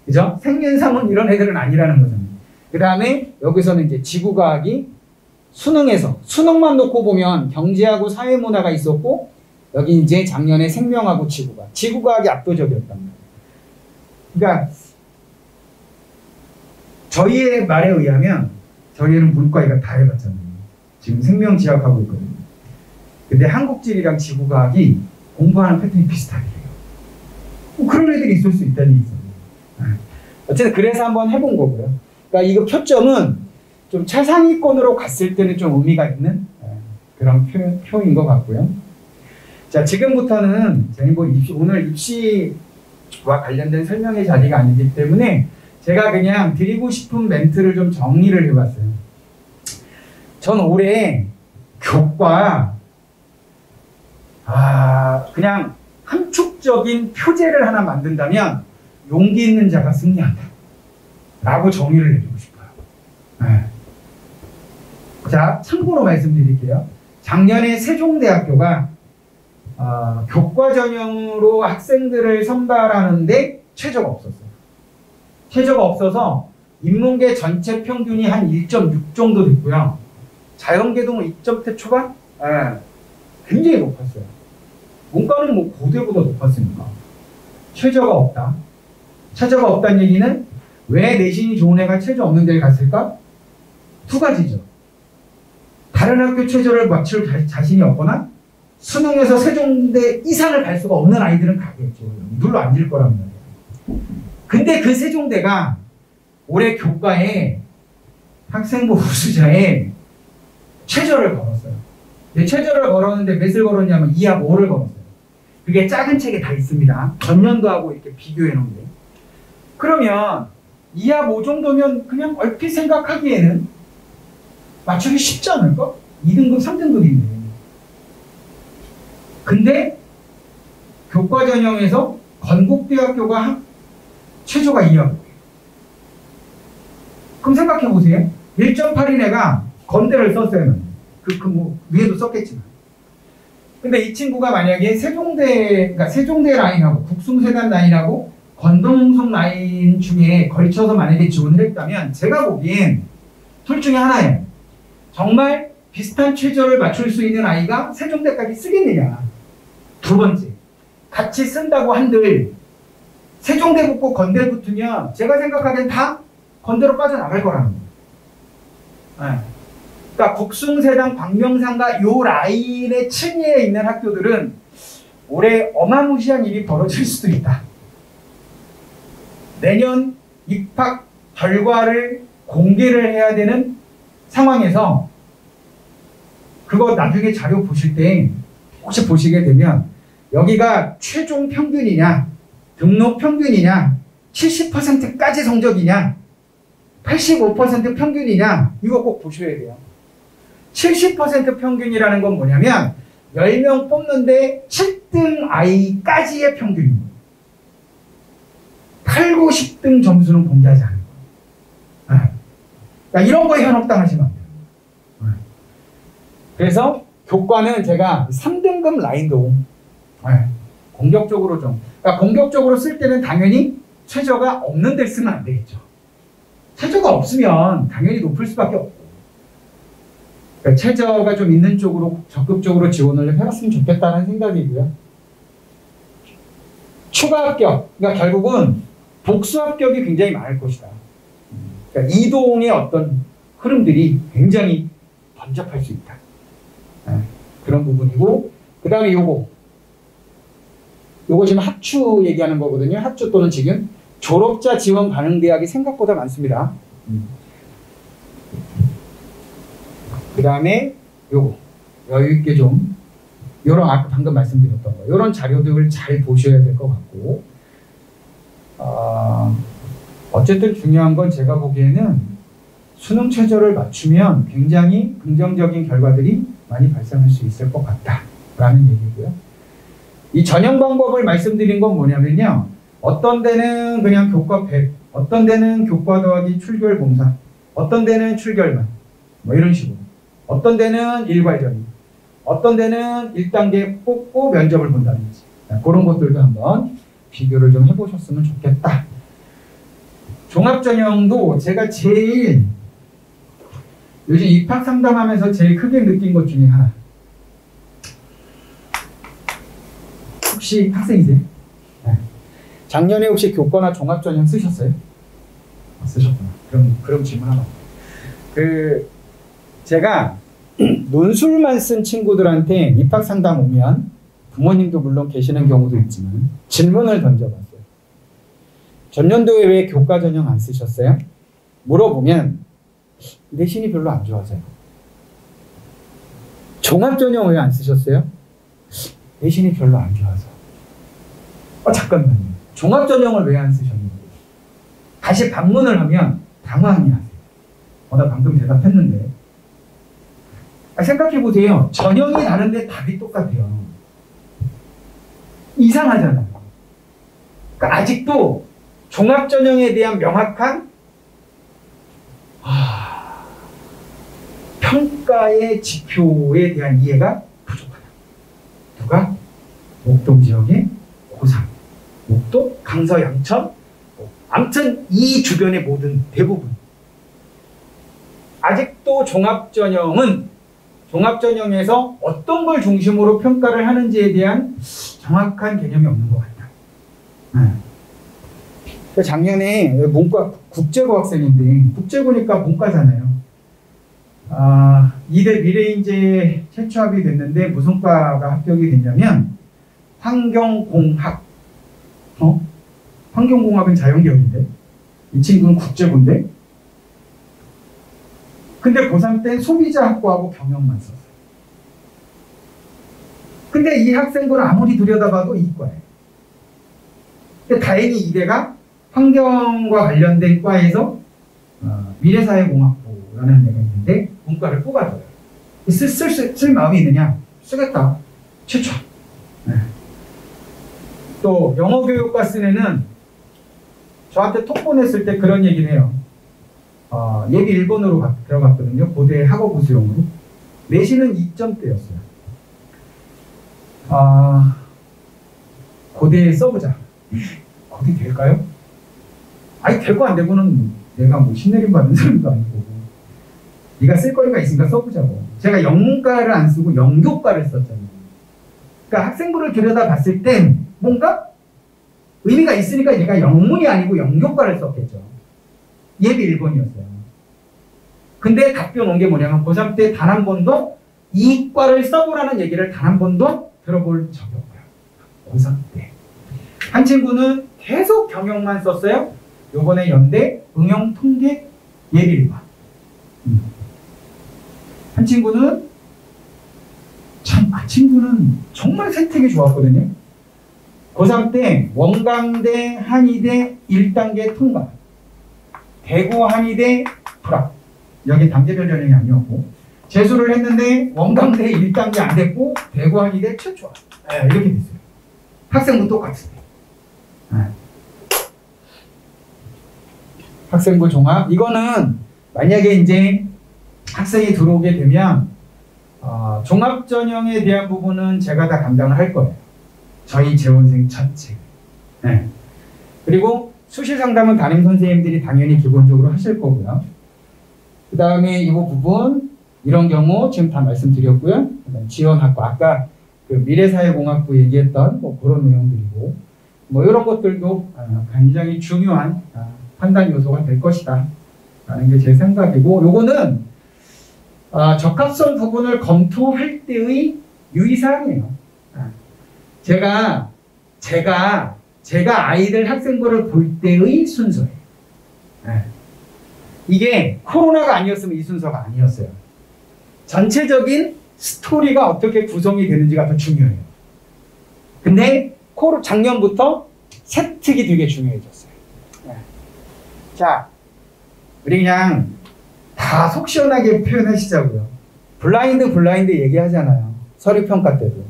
그죠? 생윤상은 이런 애들은 아니라는 거잖아요. 그 다음에 여기서는 이제 지구과학이 수능만 놓고 보면 경제하고 사회문화가 있었고, 여기 이제 작년에 생명하고 지구과학이 압도적이었단 말이에요. 그러니까 저희의 말에 의하면 저희는 문과이가 다 해봤잖아요. 지금 생명지학하고 있거든요. 근데 한국지리랑 지구과학이 공부하는 패턴이 비슷하게 돼요. 그런 애들이 있을 수 있다는 얘기잖아요. 어쨌든 그래서 한번 해본 거고요. 그러니까 이거 표점은 좀 최상위권으로 갔을 때는 좀 의미가 있는 그런 표인 것 같고요. 자, 지금부터는 저희 뭐 오늘 입시와 관련된 설명의 자리가 아니기 때문에 제가 그냥 드리고 싶은 멘트를 좀 정리를 해봤어요. 전 올해 교과 그냥 함축적인 표제를 하나 만든다면 용기 있는 자가 승리한다 라고 정의를 내주고 싶어요. 네. 자, 참고로 말씀드릴게요. 작년에 세종대학교가 교과 전형으로 학생들을 선발하는데 최저가 없었어요. 최저가 없어서 인문계 전체 평균이 한 1.6 정도 됐고요. 자연계도 2점대 초반? 네. 굉장히 높았어요. 문과는 뭐 고대보다 높았으니까. 최저가 없다. 최저가 없다는 얘기는 왜 내신이 좋은 애가 최저 없는 데를 갔을까? 두 가지죠. 다른 학교 최저를 맞출 자신이 없거나 수능에서 세종대 이상을 갈 수가 없는 아이들은 가겠죠. 눌러 앉을 거란 말이에요. 근데 그 세종대가 올해 교과에 학생부 우수자에 최저를 걸었어요. 최저를 걸었는데 몇을 걸었냐면 2합 5를 걸었어요. 그게 작은 책에 다 있습니다. 전년도하고 이렇게 비교해 놓은 게. 그러면 2합 5 정도면 그냥 얼핏 생각하기에는 맞추기 쉽지 않을까? 2등급, 3등급인데. 근데 교과 전형에서 건국대학교가 최저가 2합 5예요. 그럼 생각해 보세요. 1.8인 애가 건대를 썼어요. 뭐 위에도 썼겠지만. 근데 이 친구가 만약에 그러니까 세종대 라인하고 국숭세단 라인하고 건동성 라인 중에 걸쳐서 만약에 지원을 했다면 제가 보기엔 둘 중에 하나예요. 정말 비슷한 최저를 맞출 수 있는 아이가 세종대까지 쓰겠느냐. 두 번째, 같이 쓴다고 한들 세종대 붙고 건대 붙으면 제가 생각하기엔 다 건대로 빠져나갈 거라는 거예요. 네. 그러니까 국숭세당, 광명상가 요 라인의 층위에 있는 학교들은 올해 어마무시한 일이 벌어질 수도 있다. 내년 입학 결과를 공개를 해야 되는 상황에서 그거 나중에 자료 보실 때 혹시 보시게 되면 여기가 최종 평균이냐, 등록 평균이냐, 70%까지 성적이냐, 85% 평균이냐, 이거 꼭 보셔야 돼요. 70% 평균이라는 건 뭐냐면 10명 뽑는데 7등 아이까지의 평균입니다. 8, 9, 10등 점수는 공개하지 않는 거예요. 그러니까 이런 거에 현혹당하시면 안 돼요. 그래서 교과는 제가 3등급 라인도 공격적으로 좀, 그러니까 공격적으로 쓸 때는 당연히 최저가 없는 데를 쓰면 안 되겠죠. 최저가 없으면 당연히 높을 수밖에 없고, 그러니까 최저가 좀 있는 쪽으로 적극적으로 지원을 해봤으면 좋겠다는 생각이고요. 추가 합격, 그러니까 결국은 복수 합격이 굉장히 많을 것이다. 그러니까 이동의 어떤 흐름들이 굉장히 번잡할 수 있다. 그런 부분이고, 그 다음에 요거 지금 합추 얘기하는 거거든요. 합추 또는 지금 졸업자 지원 가능 대학이 생각보다 많습니다. 그 다음에 요거 여유있게 좀 요런 아까 방금 말씀드렸던 거 요런 자료들을 잘 보셔야 될 것 같고, 어쨌든 중요한 건 제가 보기에는 수능 최저를 맞추면 굉장히 긍정적인 결과들이 많이 발생할 수 있을 것 같다라는 얘기고요. 이 전형 방법을 말씀드린 건 뭐냐면요, 어떤 데는 그냥 교과 100, 어떤 데는 교과 더하기 출결 공사, 어떤 데는 출결만, 뭐 이런 식으로, 어떤 데는 일괄전이, 어떤 데는 1단계 뽑고 면접을 본다든지, 그런 것들도 한번 비교를 좀 해보셨으면 좋겠다. 종합전형도 제가 제일 요즘 입학 상담하면서 제일 크게 느낀 것 중에 하나, 혹시 학생이세요? 네. 작년에 혹시 교과나 종합전형 쓰셨어요? 쓰셨구나. 그럼 질문 하나. 제가 논술만 쓴 친구들한테 입학 상담 오면 부모님도 물론 계시는 경우도 있지만 질문을 던져봤어요. 전년도에 왜 교과 전형 안 쓰셨어요? 물어보면 내신이 별로 안 좋아서요. 종합 전형 왜 안 쓰셨어요? 내신이 별로 안 좋아서. 잠깐만요. 종합 전형을 왜 안 쓰셨는지 다시 방문을 하면 당황이 하세요. 나 방금 대답했는데. 생각해보세요. 전형이 다른데 답이 똑같아요. 이상하잖아요. 그러니까 아직도 종합전형에 대한 명확한 평가의 지표에 대한 이해가 부족하다. 누가? 목동 지역의 고3, 목동, 강서, 양천, 아무튼 이 주변의 모든 대부분. 아직도 종합전형에서 어떤 걸 중심으로 평가를 하는지에 대한 정확한 개념이 없는 것 같다. 작년에 문과 국제고 학생인데, 국제고니까 문과잖아요. 이대 미래인재 최초합이 됐는데 무슨 과가 합격이 됐냐면 환경공학. 환경공학은 자연계열인데 이 친구는 국제고인데, 근데 고3 때 소비자학과하고 경영만 썼어요. 근데 이 학생들은 아무리 들여다봐도 이과예요. 근데 다행히 이대가 환경과 관련된 과에서 미래사회공학부라는 데가 있는데 문과를 뽑아줘요. 쓸 마음이 있느냐? 쓰겠다. 최초. 또 영어교육과 쓴 애는 저한테 톡 보냈을 때 그런 얘기를 해요. 예비 1번으로 들어갔거든요. 고대 학업부 수용으로. 내신은 2점대였어요. 고대에 써보자. 고대 될까요? 아니, 되고 안 되고는 내가 뭐 신내림 받는 사람도 아니고, 네가 쓸 거리가 있으니까 써보자고. 제가 영문과를 안 쓰고 영교과를 썼잖아요. 그러니까 학생부를 들여다봤을 땐 뭔가 의미가 있으니까 얘가 영문이 아니고 영교과를 썼겠죠. 예비 1번이었어요. 근데 답변 온 게 뭐냐면 고3 때 단 한 번도 이 과를 써보라는 얘기를 단 한 번도 들어볼 적이 없어요. 고3 때. 한 친구는 계속 경영만 썼어요. 요번에 연대 응용 통계 예비일반. 한 친구는 그 친구는 정말 선택이 좋았거든요. 고3 때 원광대, 한의대 1단계 통과. 대구 한의대 불합. 여기 단계별 전형이 아니었고 재수를 했는데 원광대 1단계 안 됐고 대구 한의대 최초. 이렇게 됐어요. 학생부 똑같은데. 학생부 종합. 이거는 만약에 이제 학생이 들어오게 되면 종합 전형에 대한 부분은 제가 다 감당을 할 거예요. 저희 재원생 전체. 그리고 수시 상담은 담임 선생님들이 당연히 기본적으로 하실 거고요. 그 다음에 이 부분 이런 경우 지금 다 말씀드렸고요. 지원학과 아까 그 미래사회공학부 얘기했던 뭐 그런 내용들이고 뭐 이런 것들도 굉장히 중요한 판단 요소가 될 것이다 라는 게 제 생각이고 요거는 적합성 부분을 검토할 때의 유의사항이에요. 제가 아이들 학생부를 볼 때의 순서예요. 이게 코로나가 아니었으면 이 순서가 아니었어요. 전체적인 스토리가 어떻게 구성이 되는지가 더 중요해요. 근데 작년부터 세특이 되게 중요해졌어요. 자, 우리 그냥 다 속 시원하게 표현하시자고요. 블라인드 얘기하잖아요. 서류평가 때도.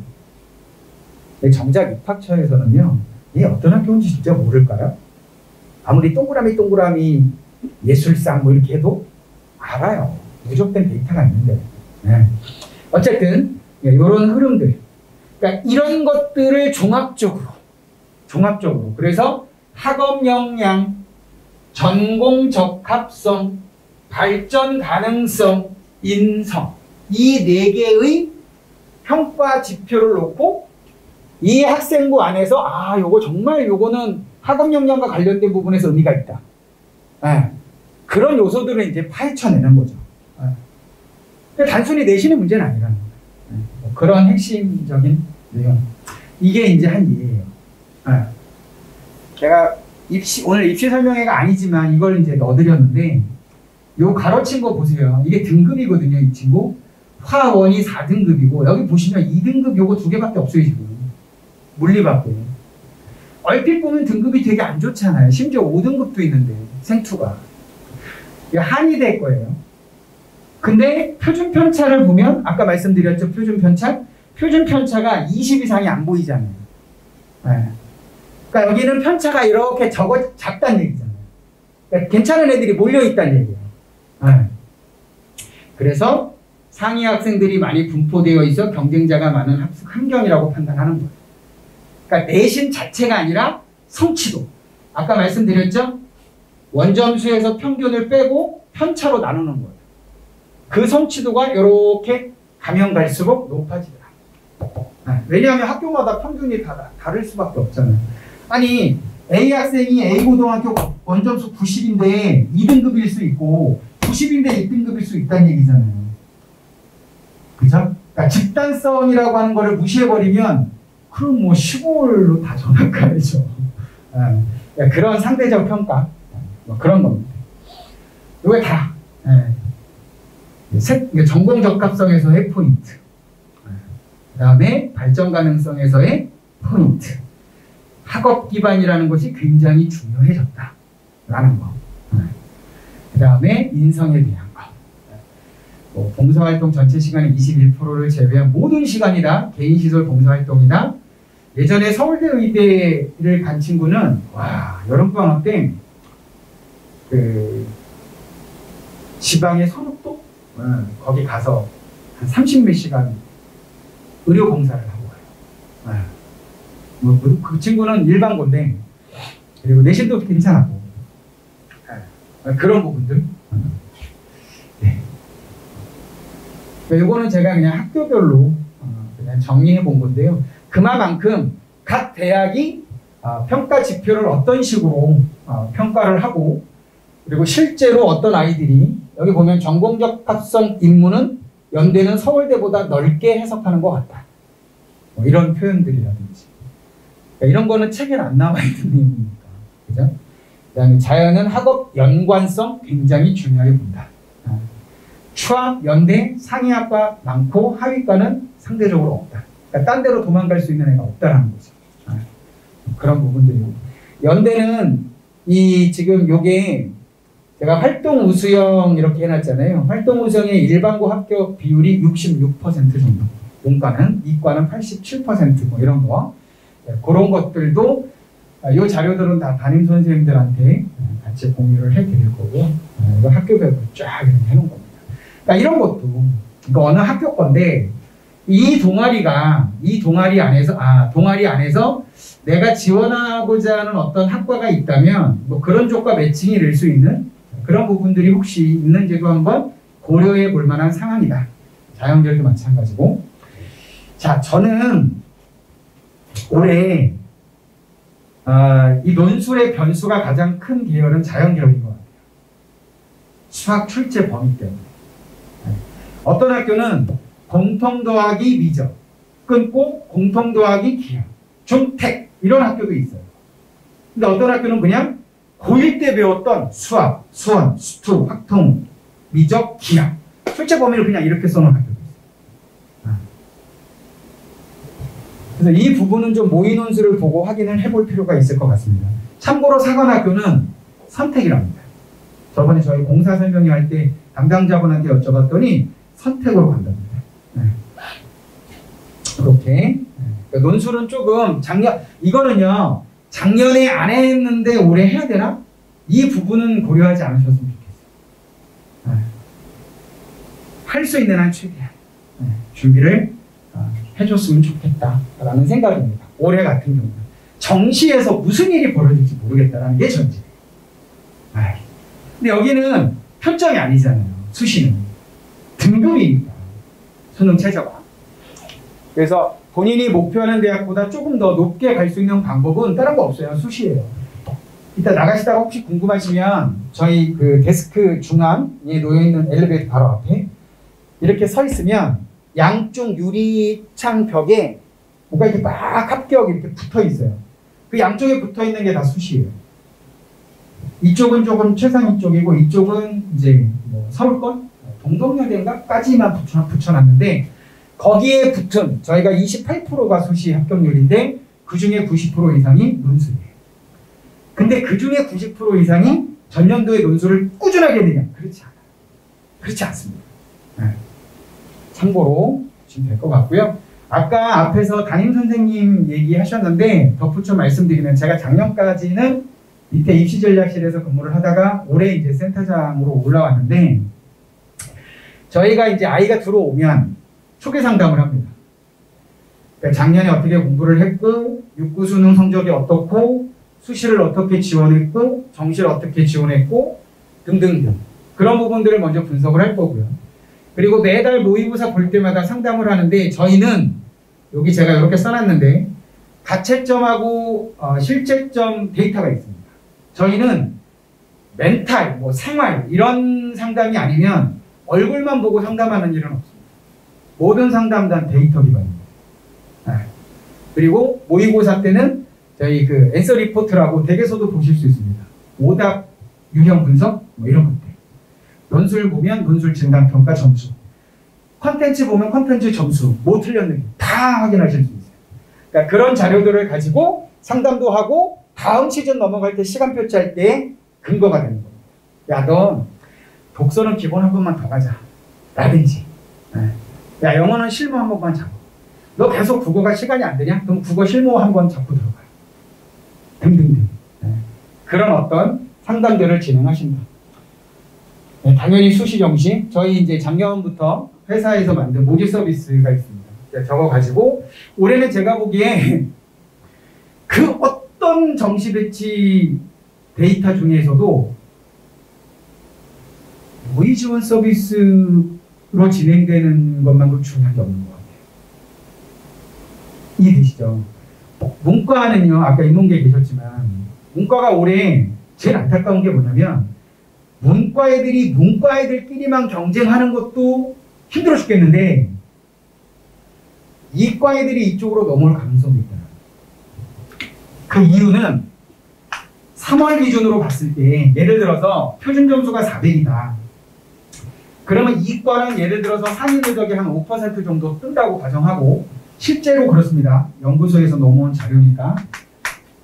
정작 입학처에서는요, 이게 어떤 학교인지 진짜 모를까요? 아무리 동그라미 예술상 뭐 이렇게 해도 알아요. 누적된 데이터가 있는데. 어쨌든 이런 흐름들. 그러니까 이런 것들을 종합적으로. 그래서 학업 역량, 전공 적합성, 발전 가능성, 인성 이 4개의 평가 지표를 놓고 이 학생부 안에서 요거는 학업 역량과 관련된 부분에서 의미가 있다. 그런 요소들을 이제 파헤쳐내는 거죠. 단순히 내신의 문제는 아니라는 거예요. 그런 핵심적인 내용. 이게 이제 한 이해예요. 제가 오늘 입시 설명회가 아니지만 이걸 이제 넣어드렸는데 요 가로친 거 보세요. 이게 등급이거든요. 이 친구. 화원이 4등급이고 여기 보시면 2등급 요거 2개밖에 없어요. 지금. 물리밖에. 얼핏 보면 등급이 되게 안 좋잖아요. 심지어 5등급도 있는데 생투가. 이거 한의대 거예요. 근데 표준 편차를 보면 아까 말씀드렸죠. 표준 편차가 20 이상이 안 보이잖아요. 그러니까 여기는 편차가 이렇게 작다는 얘기잖아요. 그러니까 괜찮은 애들이 몰려있다는 얘기예요. 그래서 상위 학생들이 많이 분포되어 있어 경쟁자가 많은 학습 환경이라고 판단하는 거예요. 그러니까 내신 자체가 아니라 성취도. 아까 말씀드렸죠? 원점수에서 평균을 빼고 편차로 나누는 거예요. 그 성취도가 이렇게 가면 갈수록 높아지더라. 왜냐하면 학교마다 평균이 다를 수밖에 없잖아요. 아니 A 학생이 A 고등학교 원점수 90인데 2등급일 수 있고 90인데 1등급일 수 있다는 얘기잖아요. 그죠? 그러니까 집단성이라고 하는 거를 무시해버리면 그럼 뭐 시골로 다 전학 가야죠. 그런 상대적 평가 뭐 그런 겁니다. 이게 다 전공 적합성에서의 포인트, 그 다음에 발전 가능성에서의 포인트, 학업 기반이라는 것이 굉장히 중요해졌다라는 거. 그 다음에 인성에 대한 거. 봉사활동 전체 시간의 21%를 제외한 모든 시간이 다 개인시설 봉사활동이다. 예전에 서울대 의대를 간 친구는 여름방학 때 지방의 소록도 거기 가서 한 30몇 시간 의료봉사를 하고 가요. 그 친구는 일반고인데 그리고 내신도 괜찮았고 그런 부분들. 이거는 제가 그냥 학교별로 그냥 정리해 본 건데요. 그만큼 각 대학이 평가 지표를 어떤 식으로 평가를 하고 그리고 실제로 어떤 아이들이 여기 보면 전공적 합성 임무는 연대는 서울대보다 넓게 해석하는 것 같다. 이런 표현들이라든지. 이런 거는 책에 안 나와 있는 내용이니까. 그죠? 그다음에 자연은 학업 연관성 굉장히 중요하게 본다. 추학, 연대, 상위학과 많고 하위과는 상대적으로 없다. 그러니까 딴 데로 도망갈 수 있는 애가 없다라는 거죠. 그런 부분들이고. 연대는 이 지금 요게 제가 활동 우수형 이렇게 해놨잖아요. 활동 우수형의 일반고 합격 비율이 66% 정도. 문과는, 이과는 87% 뭐 이런 거. 그런 것들도 이 자료들은 다 담임 선생님들한테 같이 공유를 해드릴 거고, 이거 학교별로 쫙 이렇게 해놓은 겁니다. 그러니까 이런 것도 이거 어느 학교 건데 이 동아리 안에서 내가 지원하고자 하는 어떤 학과가 있다면 뭐 그런 쪽과 매칭이 될 수 있는 그런 부분들이 혹시 있는지도 한번 고려해 볼 만한 상황이다. 자연계열도 마찬가지고. 자, 저는 올해 이 논술의 변수가 가장 큰 계열은 자연계열인 것 같아요. 수학 출제 범위 때문에. 어떤 학교는 공통 더하기 미적, 끊고 공통 더하기 기하, 중택 이런 학교도 있어요. 근데 어떤 학교는 그냥 고1 때 배웠던 수학, 수원, 수투, 확통, 미적, 기하 출제 범위를 그냥 이렇게 써놓은 학교도 있어요. 그래서 이 부분은 좀 모의 논술을 보고 확인을 해볼 필요가 있을 것 같습니다. 참고로 사관학교는 선택이랍니다. 저번에 저희 공사 설명회 때 담당자분한테 여쭤봤더니 선택으로 간답니다. 이렇게 논술은 조금 이거는요 작년에 안 했는데 올해 해야 되나? 이 부분은 고려하지 않으셨으면 좋겠어요. 할 수 있는 한 최대한 준비를 해줬으면 좋겠다라는 생각입니다. 올해 같은 경우는 정시에서 무슨 일이 벌어질지 모르겠다라는 게 전제. 근데 여기는 평점이 아니잖아요. 수시는 등급이니까 수능 최저가. 그래서 본인이 목표하는 대학보다 조금 더 높게 갈 수 있는 방법은 다른 거 없어요. 수시예요. 이따 나가시다가 혹시 궁금하시면 저희 그 데스크 중앙에 놓여있는 엘리베이터 바로 앞에 이렇게 서 있으면 양쪽 유리창 벽에 뭔가 이렇게 막 합격 이렇게 붙어 있어요. 그 양쪽에 붙어 있는 게 다 수시예요. 이쪽은 조금 최상위 쪽이고 이쪽은 이제 뭐 서울권? 동덕여대인가까지만 붙여놨는데 거기에 붙은 저희가 28%가 수시 합격률인데 그 중에 90% 이상이 논술이에요. 근데 그 중에 90% 이상이 전년도의 논술을 꾸준하게 했느냐? 그렇지 않아요. 그렇지 않습니다. 참고로 보시면 될 것 같고요. 아까 앞에서 담임 선생님 얘기하셨는데 덧붙여 말씀드리면 제가 작년까지는 밑에 입시전략실에서 근무를 하다가 올해 이제 센터장으로 올라왔는데 저희가 이제 아이가 들어오면 초기 상담을 합니다. 그러니까 작년에 어떻게 공부를 했고, 육구 수능 성적이 어떻고, 수시를 어떻게 지원했고, 정시를 어떻게 지원했고, 등등등. 그런 부분들을 먼저 분석을 할 거고요. 그리고 매달 모의고사 볼 때마다 상담을 하는데 저희는 여기 제가 이렇게 써놨는데 가채점하고 실제점 데이터가 있습니다. 저희는 멘탈, 뭐 생활 이런 상담이 아니면 얼굴만 보고 상담하는 일은 없습니다. 모든 상담단 데이터 기반입니다. 그리고 모의고사 때는 저희 그 앤서 리포트라고 댁에서도 보실 수 있습니다. 오답 유형 분석 뭐 이런 것들. 논술 보면 논술 진단 평가 점수. 컨텐츠 보면 컨텐츠 점수. 뭐 틀렸는지 다 확인하실 수 있어요. 그러니까 그런 자료들을 가지고 상담도 하고 다음 시즌 넘어갈 때 시간표 짤 때 근거가 되는 겁니다. 야, 너 독서는 기본 한 번만 더 가자. 라든지. 야, 영어는 실무 한 번만 잡아. 너 계속 국어가 시간이 안 되냐? 그럼 국어 실무 한 번 잡고 들어가. 등등등. 그런 어떤 상담들을 진행하신다. 당연히 수시 정시. 저희 이제 작년부터 회사에서 만든 모집 서비스가 있습니다. 저거 가지고 올해는 제가 보기에 그 어떤 정시 배치 데이터 중에서도 모의 지원 서비스로 진행되는 것만큼 중요한 게 없는 것 같아요. 이해되시죠? 문과는요, 아까 인문계에 계셨지만 문과가 올해 제일 안타까운 게 뭐냐면 문과 애들이 문과 애들끼리만 경쟁하는 것도 힘들어 죽겠는데 이과 애들이 이쪽으로 넘어올 가능성도 있다. 그 이유는 3월 기준으로 봤을 때 예를 들어서 표준 점수가 400이다. 그러면 이과는 예를 들어서 상위 누적이 한 5% 정도 뜬다고 가정하고 실제로 그렇습니다. 연구소에서 넘어온 자료니까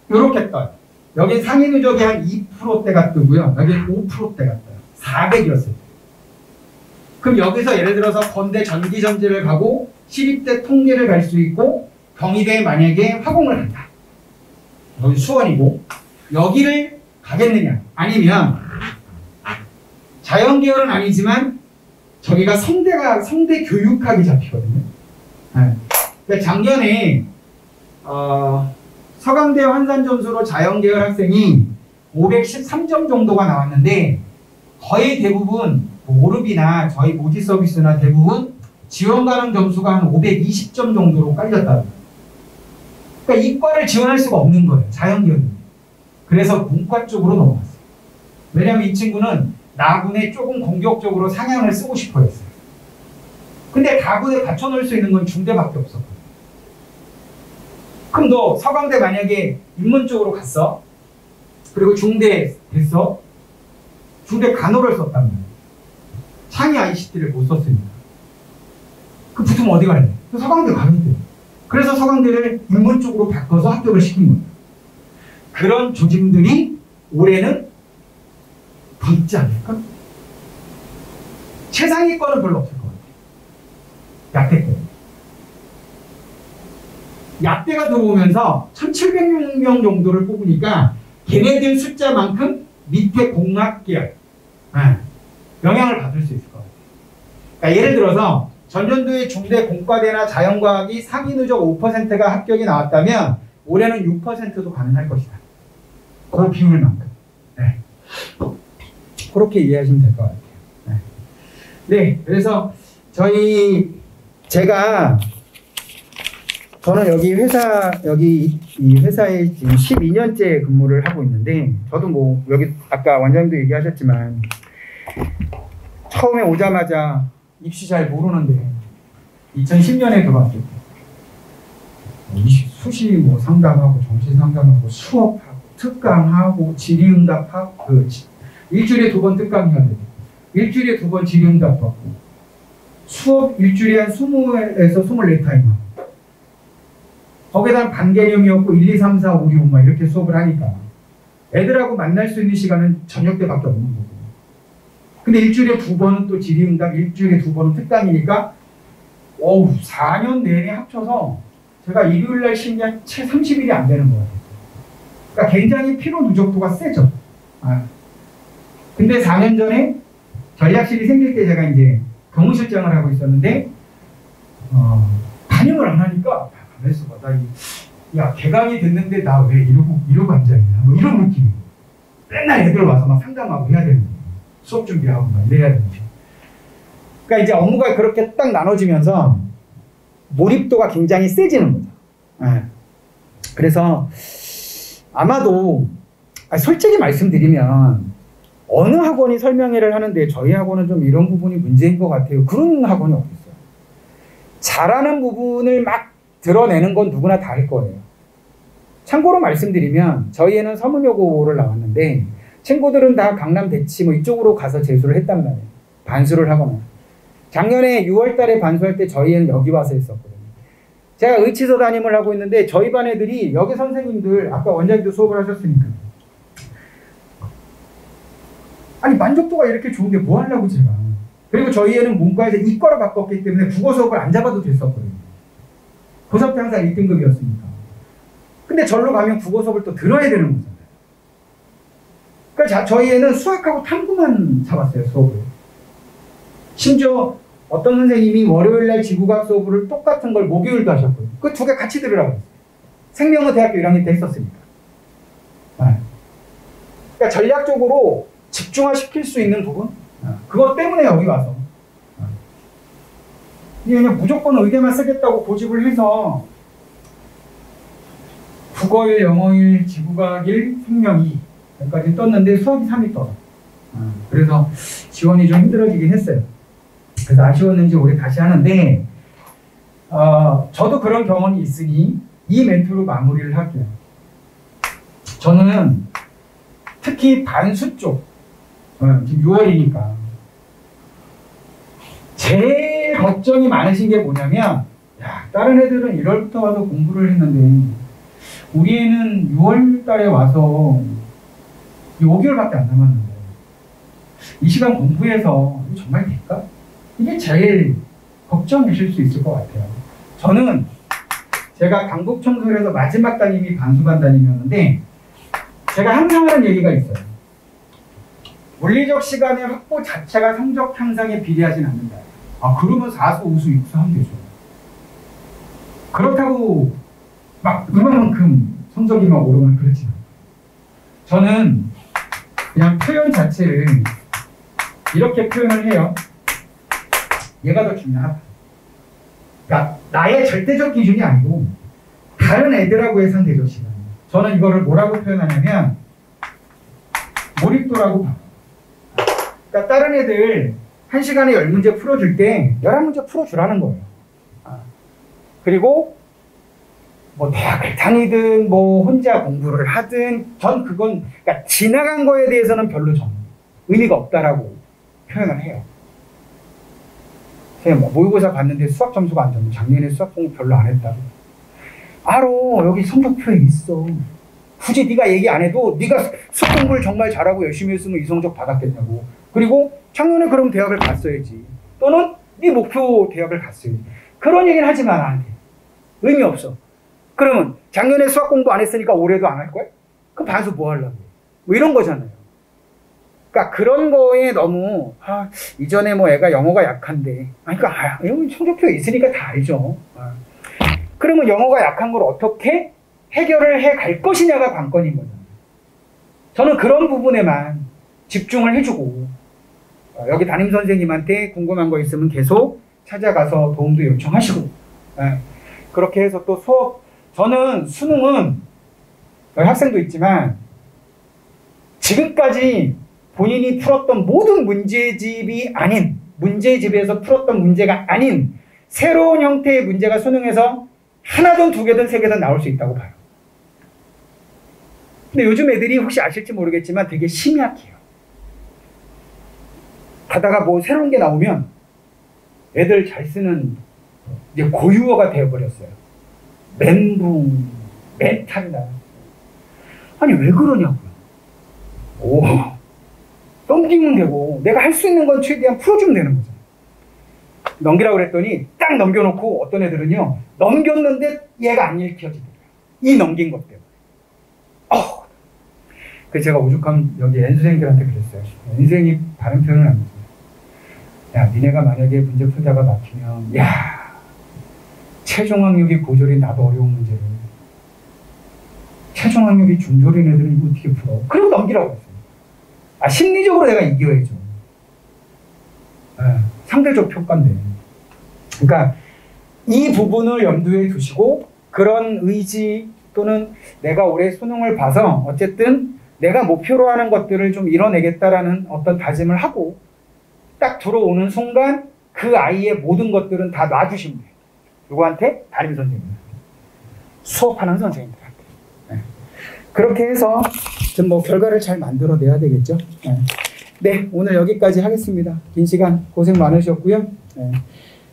이렇게 떠요. 여기 상위 누적이 한 2%대가 뜨고요. 여기 5%대가 떠요. 400이었어요. 그럼 여기서 예를 들어서 건대 전기전지를 가고 시립대 통계를 갈 수 있고 경희대에 만약에 화공을 한다. 여기 수원이고 여기를 가겠느냐 아니면 자연계열은 아니지만 저기가 성대 교육학이 잡히거든요. 네. 그러니까 작년에 서강대 환산 점수로 자연계열 학생이 513점 정도가 나왔는데 거의 대부분 오르비나 저희 모지 서비스나 대부분 지원 가능 점수가 한 520점 정도로 깔렸다. 그러니까 이과를 지원할 수가 없는 거예요. 자연계열은. 그래서 문과 쪽으로 넘어갔어요. 왜냐하면 이 친구는 나군에 조금 공격적으로 상향을 쓰고 싶어 했어요. 근데 다군에 갖춰놓을 수 있는 건 중대밖에 없었거든요. 그럼 너 서강대 만약에 인문 쪽으로 갔어? 그리고 중대 됐어? 중대 간호를 썼단 말이야. 창의 ICT를 못 썼으니까. 그 붙으면 어디 갈래? 서강대 가면 돼. 그래서 서강대를 인문 쪽으로 바꿔서 합격을 시킨 거예요. 그런 조짐들이 올해는 더 있지 않을까? 최상위권은 별로 없을 것 같아요. 약대 때. 약대가 들어오면서 1700명 정도를 뽑으니까 걔네들 숫자만큼 밑에 공학계열 영향을 받을 수 있을 것 같아요. 그러니까 예를 들어서 전년도에 중대 공과대나 자연과학이 상위 누적 5%가 합격이 나왔다면 올해는 6%도 가능할 것이다. 그 비율만큼. 네. 그렇게 이해하시면 될 것 같아요. 네. 네, 그래서 저는 여기 이 회사에 지금 12년째 근무를 하고 있는데, 저도 뭐, 여기 아까 원장님도 얘기하셨지만, 처음에 오자마자 입시 잘 모르는데, 2010년에 들어왔을 때, 수시 뭐 상담하고, 정시 상담하고, 수업하고, 특강하고, 질의응답하고, 일주일에 2번 특강해야 되고, 일주일에 2번 질의응답 받고, 수업 일주일에 한 20에서 24타임 하고, 거기다 반개념이었고 1, 2, 3, 4, 5, 6 막 이렇게 수업을 하니까 애들하고 만날 수 있는 시간은 저녁 때밖에 없는 거고. 근데 일주일에 2번은 또 질의응답, 일주일에 2번은 특강이니까 4년 내내 합쳐서 제가 일요일날 쉬면 채 30일이 안 되는 것 같아요. 그러니까 굉장히 피로 누적도가 세죠. 근데 4년 전에 전략실이 생길 때 제가 이제 경무실장을 하고 있었는데 반영을 안 하니까 그래서 야 개강이 됐는데 나 왜 이러고 앉아있냐 뭐 이런 느낌이. 맨날 애들 와서 막 상담하고 해야 되는 거예요. 수업 준비하고 막 이래야 되는 거예요. 그러니까 이제 업무가 그렇게 딱 나눠지면서 몰입도가 굉장히 세지는 거죠. 네. 그래서 아마도 솔직히 말씀드리면 어느 학원이 설명회를 하는데 저희 학원은 좀 이런 부분이 문제인 것 같아요. 그런 학원이 어딨어요. 잘하는 부분을 막 드러내는 건 누구나 다를 거예요. 참고로 말씀드리면 저희 애는 서문여고를 나왔는데 친구들은 다 강남 대치 뭐 이쪽으로 가서 재수를 했단 말이에요. 반수를 하거나. 작년에 6월 달에 반수할 때 저희 애는 여기 와서 했었거든요. 제가 의치서 담임을 하고 있는데 저희 반 애들이 여기 선생님들 아까 원장님도 수업을 하셨으니까 아니 만족도가 이렇게 좋은데 뭐 하려고 제가. 그리고 저희 애는 문과에서 이과로 바꿨기 때문에 국어 수업을 안 잡아도 됐었거든요. 고3 때 항상 1등급이었으니까. 근데 절로 가면 국어 수업을 또 들어야 되는 거잖아요. 그러니까 저희 애는 수학하고 탐구만 잡았어요, 수업을. 심지어 어떤 선생님이 월요일날 지구과학 수업을 똑같은 걸 목요일도 하셨거든요. 그 2개 같이 들으라고 했어요. 생명은 대학교 1학년 때 했었으니까. 그러니까 전략적으로 집중화시킬 수 있는 부분? 그것 때문에 여기 와서. 그냥 무조건 의대만 쓰겠다고 고집을 해서 국어일, 영어일, 지구과학일, 생명이 여기까지 떴는데 수학이 3이 떠서 그래서 지원이 좀 힘들어지긴 했어요. 그래서 아쉬웠는지 올해 다시 하는데 저도 그런 경험이 있으니 이 멘트로 마무리를 할게요. 저는 특히 반수 쪽. 지금 6월이니까. 제일 걱정이 많으신 게 뭐냐면, 야, 다른 애들은 1월부터 와서 공부를 했는데, 우리 애는 6월 달에 와서 5개월밖에 안 남았는데, 이 시간 공부해서 정말 될까? 이게 제일 걱정이실 수 있을 것 같아요. 저는 제가 강북청소에서 마지막 담임이 반수반 담임이었는데, 제가 항상 하는 얘기가 있어요. 물리적 시간의 확보 자체가 성적 향상에 비례하진 않는다. 아, 그러면 4수, 5수, 6수 하면 되죠. 그렇다고 막 그만큼 성적이 막 오르면 그렇지 않아요. 저는 그냥 표현 자체를 이렇게 표현을 해요. 얘가 더 중요하다. 그러니까 나의 절대적 기준이 아니고 다른 애들하고의 상대적 시간. 저는 이거를 뭐라고 표현하냐면 몰입도라고 봐요. 그러니까 다른 애들 1시간에 10문제 풀어줄 때 11문제 풀어주라는 거예요. 그리고 뭐 대학을 다니든 뭐 혼자 공부를 하든 전 그건 그러니까 지나간 거에 대해서는 별로 전 의미가 없다라고 표현을 해요. 제가 뭐 모의고사 봤는데 수학 점수가 안 좋으면 작년에 수학 공부 별로 안 했다고. 알아, 여기 성적표에 있어. 굳이 네가 얘기 안 해도 네가 수학 공부를 정말 잘하고 열심히 했으면 이 성적 받았겠냐고. 그리고 작년에 그럼 대학을 갔어야지. 또는 네 목표 대학을 갔어야지. 그런 얘기는 하지 마, 나한테. 의미 없어. 그러면 작년에 수학 공부 안 했으니까 올해도 안 할 거야? 그럼 반수 뭐 하려고? 뭐 이런 거잖아요. 그러니까 그런 거에 너무 이전에 뭐 애가 영어가 약한데 그러니까 성적표에 있으니까 다 알죠. 그러면 영어가 약한 걸 어떻게 해결을 해 갈 것이냐가 관건인 거잖아요. 저는 그런 부분에만 집중을 해주고 여기 담임선생님한테 궁금한 거 있으면 계속 찾아가서 도움도 요청하시고 그렇게 해서 또 수업 저는 수능은 여기 학생도 있지만 지금까지 본인이 풀었던 모든 문제집이 아닌 문제집에서 풀었던 문제가 아닌 새로운 형태의 문제가 수능에서 하나든 두 개든 세 개든 나올 수 있다고 봐요. 근데 요즘 애들이 혹시 아실지 모르겠지만 되게 심약해요. 가다가 뭐 새로운 게 나오면 애들 잘 쓰는 이제 고유어가 되어버렸어요. 멘붕, 멘탈이다. 아니 왜 그러냐고요. 넘기면 되고 내가 할 수 있는 건 최대한 풀어주면 되는 거죠. 넘기라고 그랬더니 딱 넘겨놓고 어떤 애들은요 넘겼는데 얘가 안 읽혀지더라고요. 이 넘긴 것 때문에. 그래서 제가 오죽하면 여기 N수생들한테 그랬어요. N수생이 다른 표현을 안 했어요. 야, 니네가 만약에 문제 풀다가 막히면 야, 최종학력이 고졸인 나도 어려운 문제를 최종학력이 중졸인 애들은 이거 어떻게 풀어? 그리고 넘기라고 했어요. 심리적으로 내가 이겨야죠. 상대적 평가인데. 그러니까 이 부분을 염두에 두시고 그런 의지 또는 내가 올해 수능을 봐서 어쨌든 내가 목표로 하는 것들을 좀 이뤄내겠다라는 어떤 다짐을 하고 딱 들어오는 순간 그 아이의 모든 것들은 다 놔주시면 돼요. 누구한테? 담임 선생님. 수업하는 선생님들한테. 그렇게 해서 좀 뭐 결과를 잘 만들어내야 되겠죠. 네, 오늘 여기까지 하겠습니다. 긴 시간 고생 많으셨고요.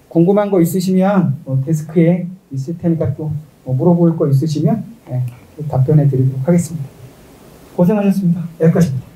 궁금한 거 있으시면 데스크에 있을 테니까 또 물어볼 거 있으시면 답변해 드리도록 하겠습니다. 고생하셨습니다. 여기까지입니다.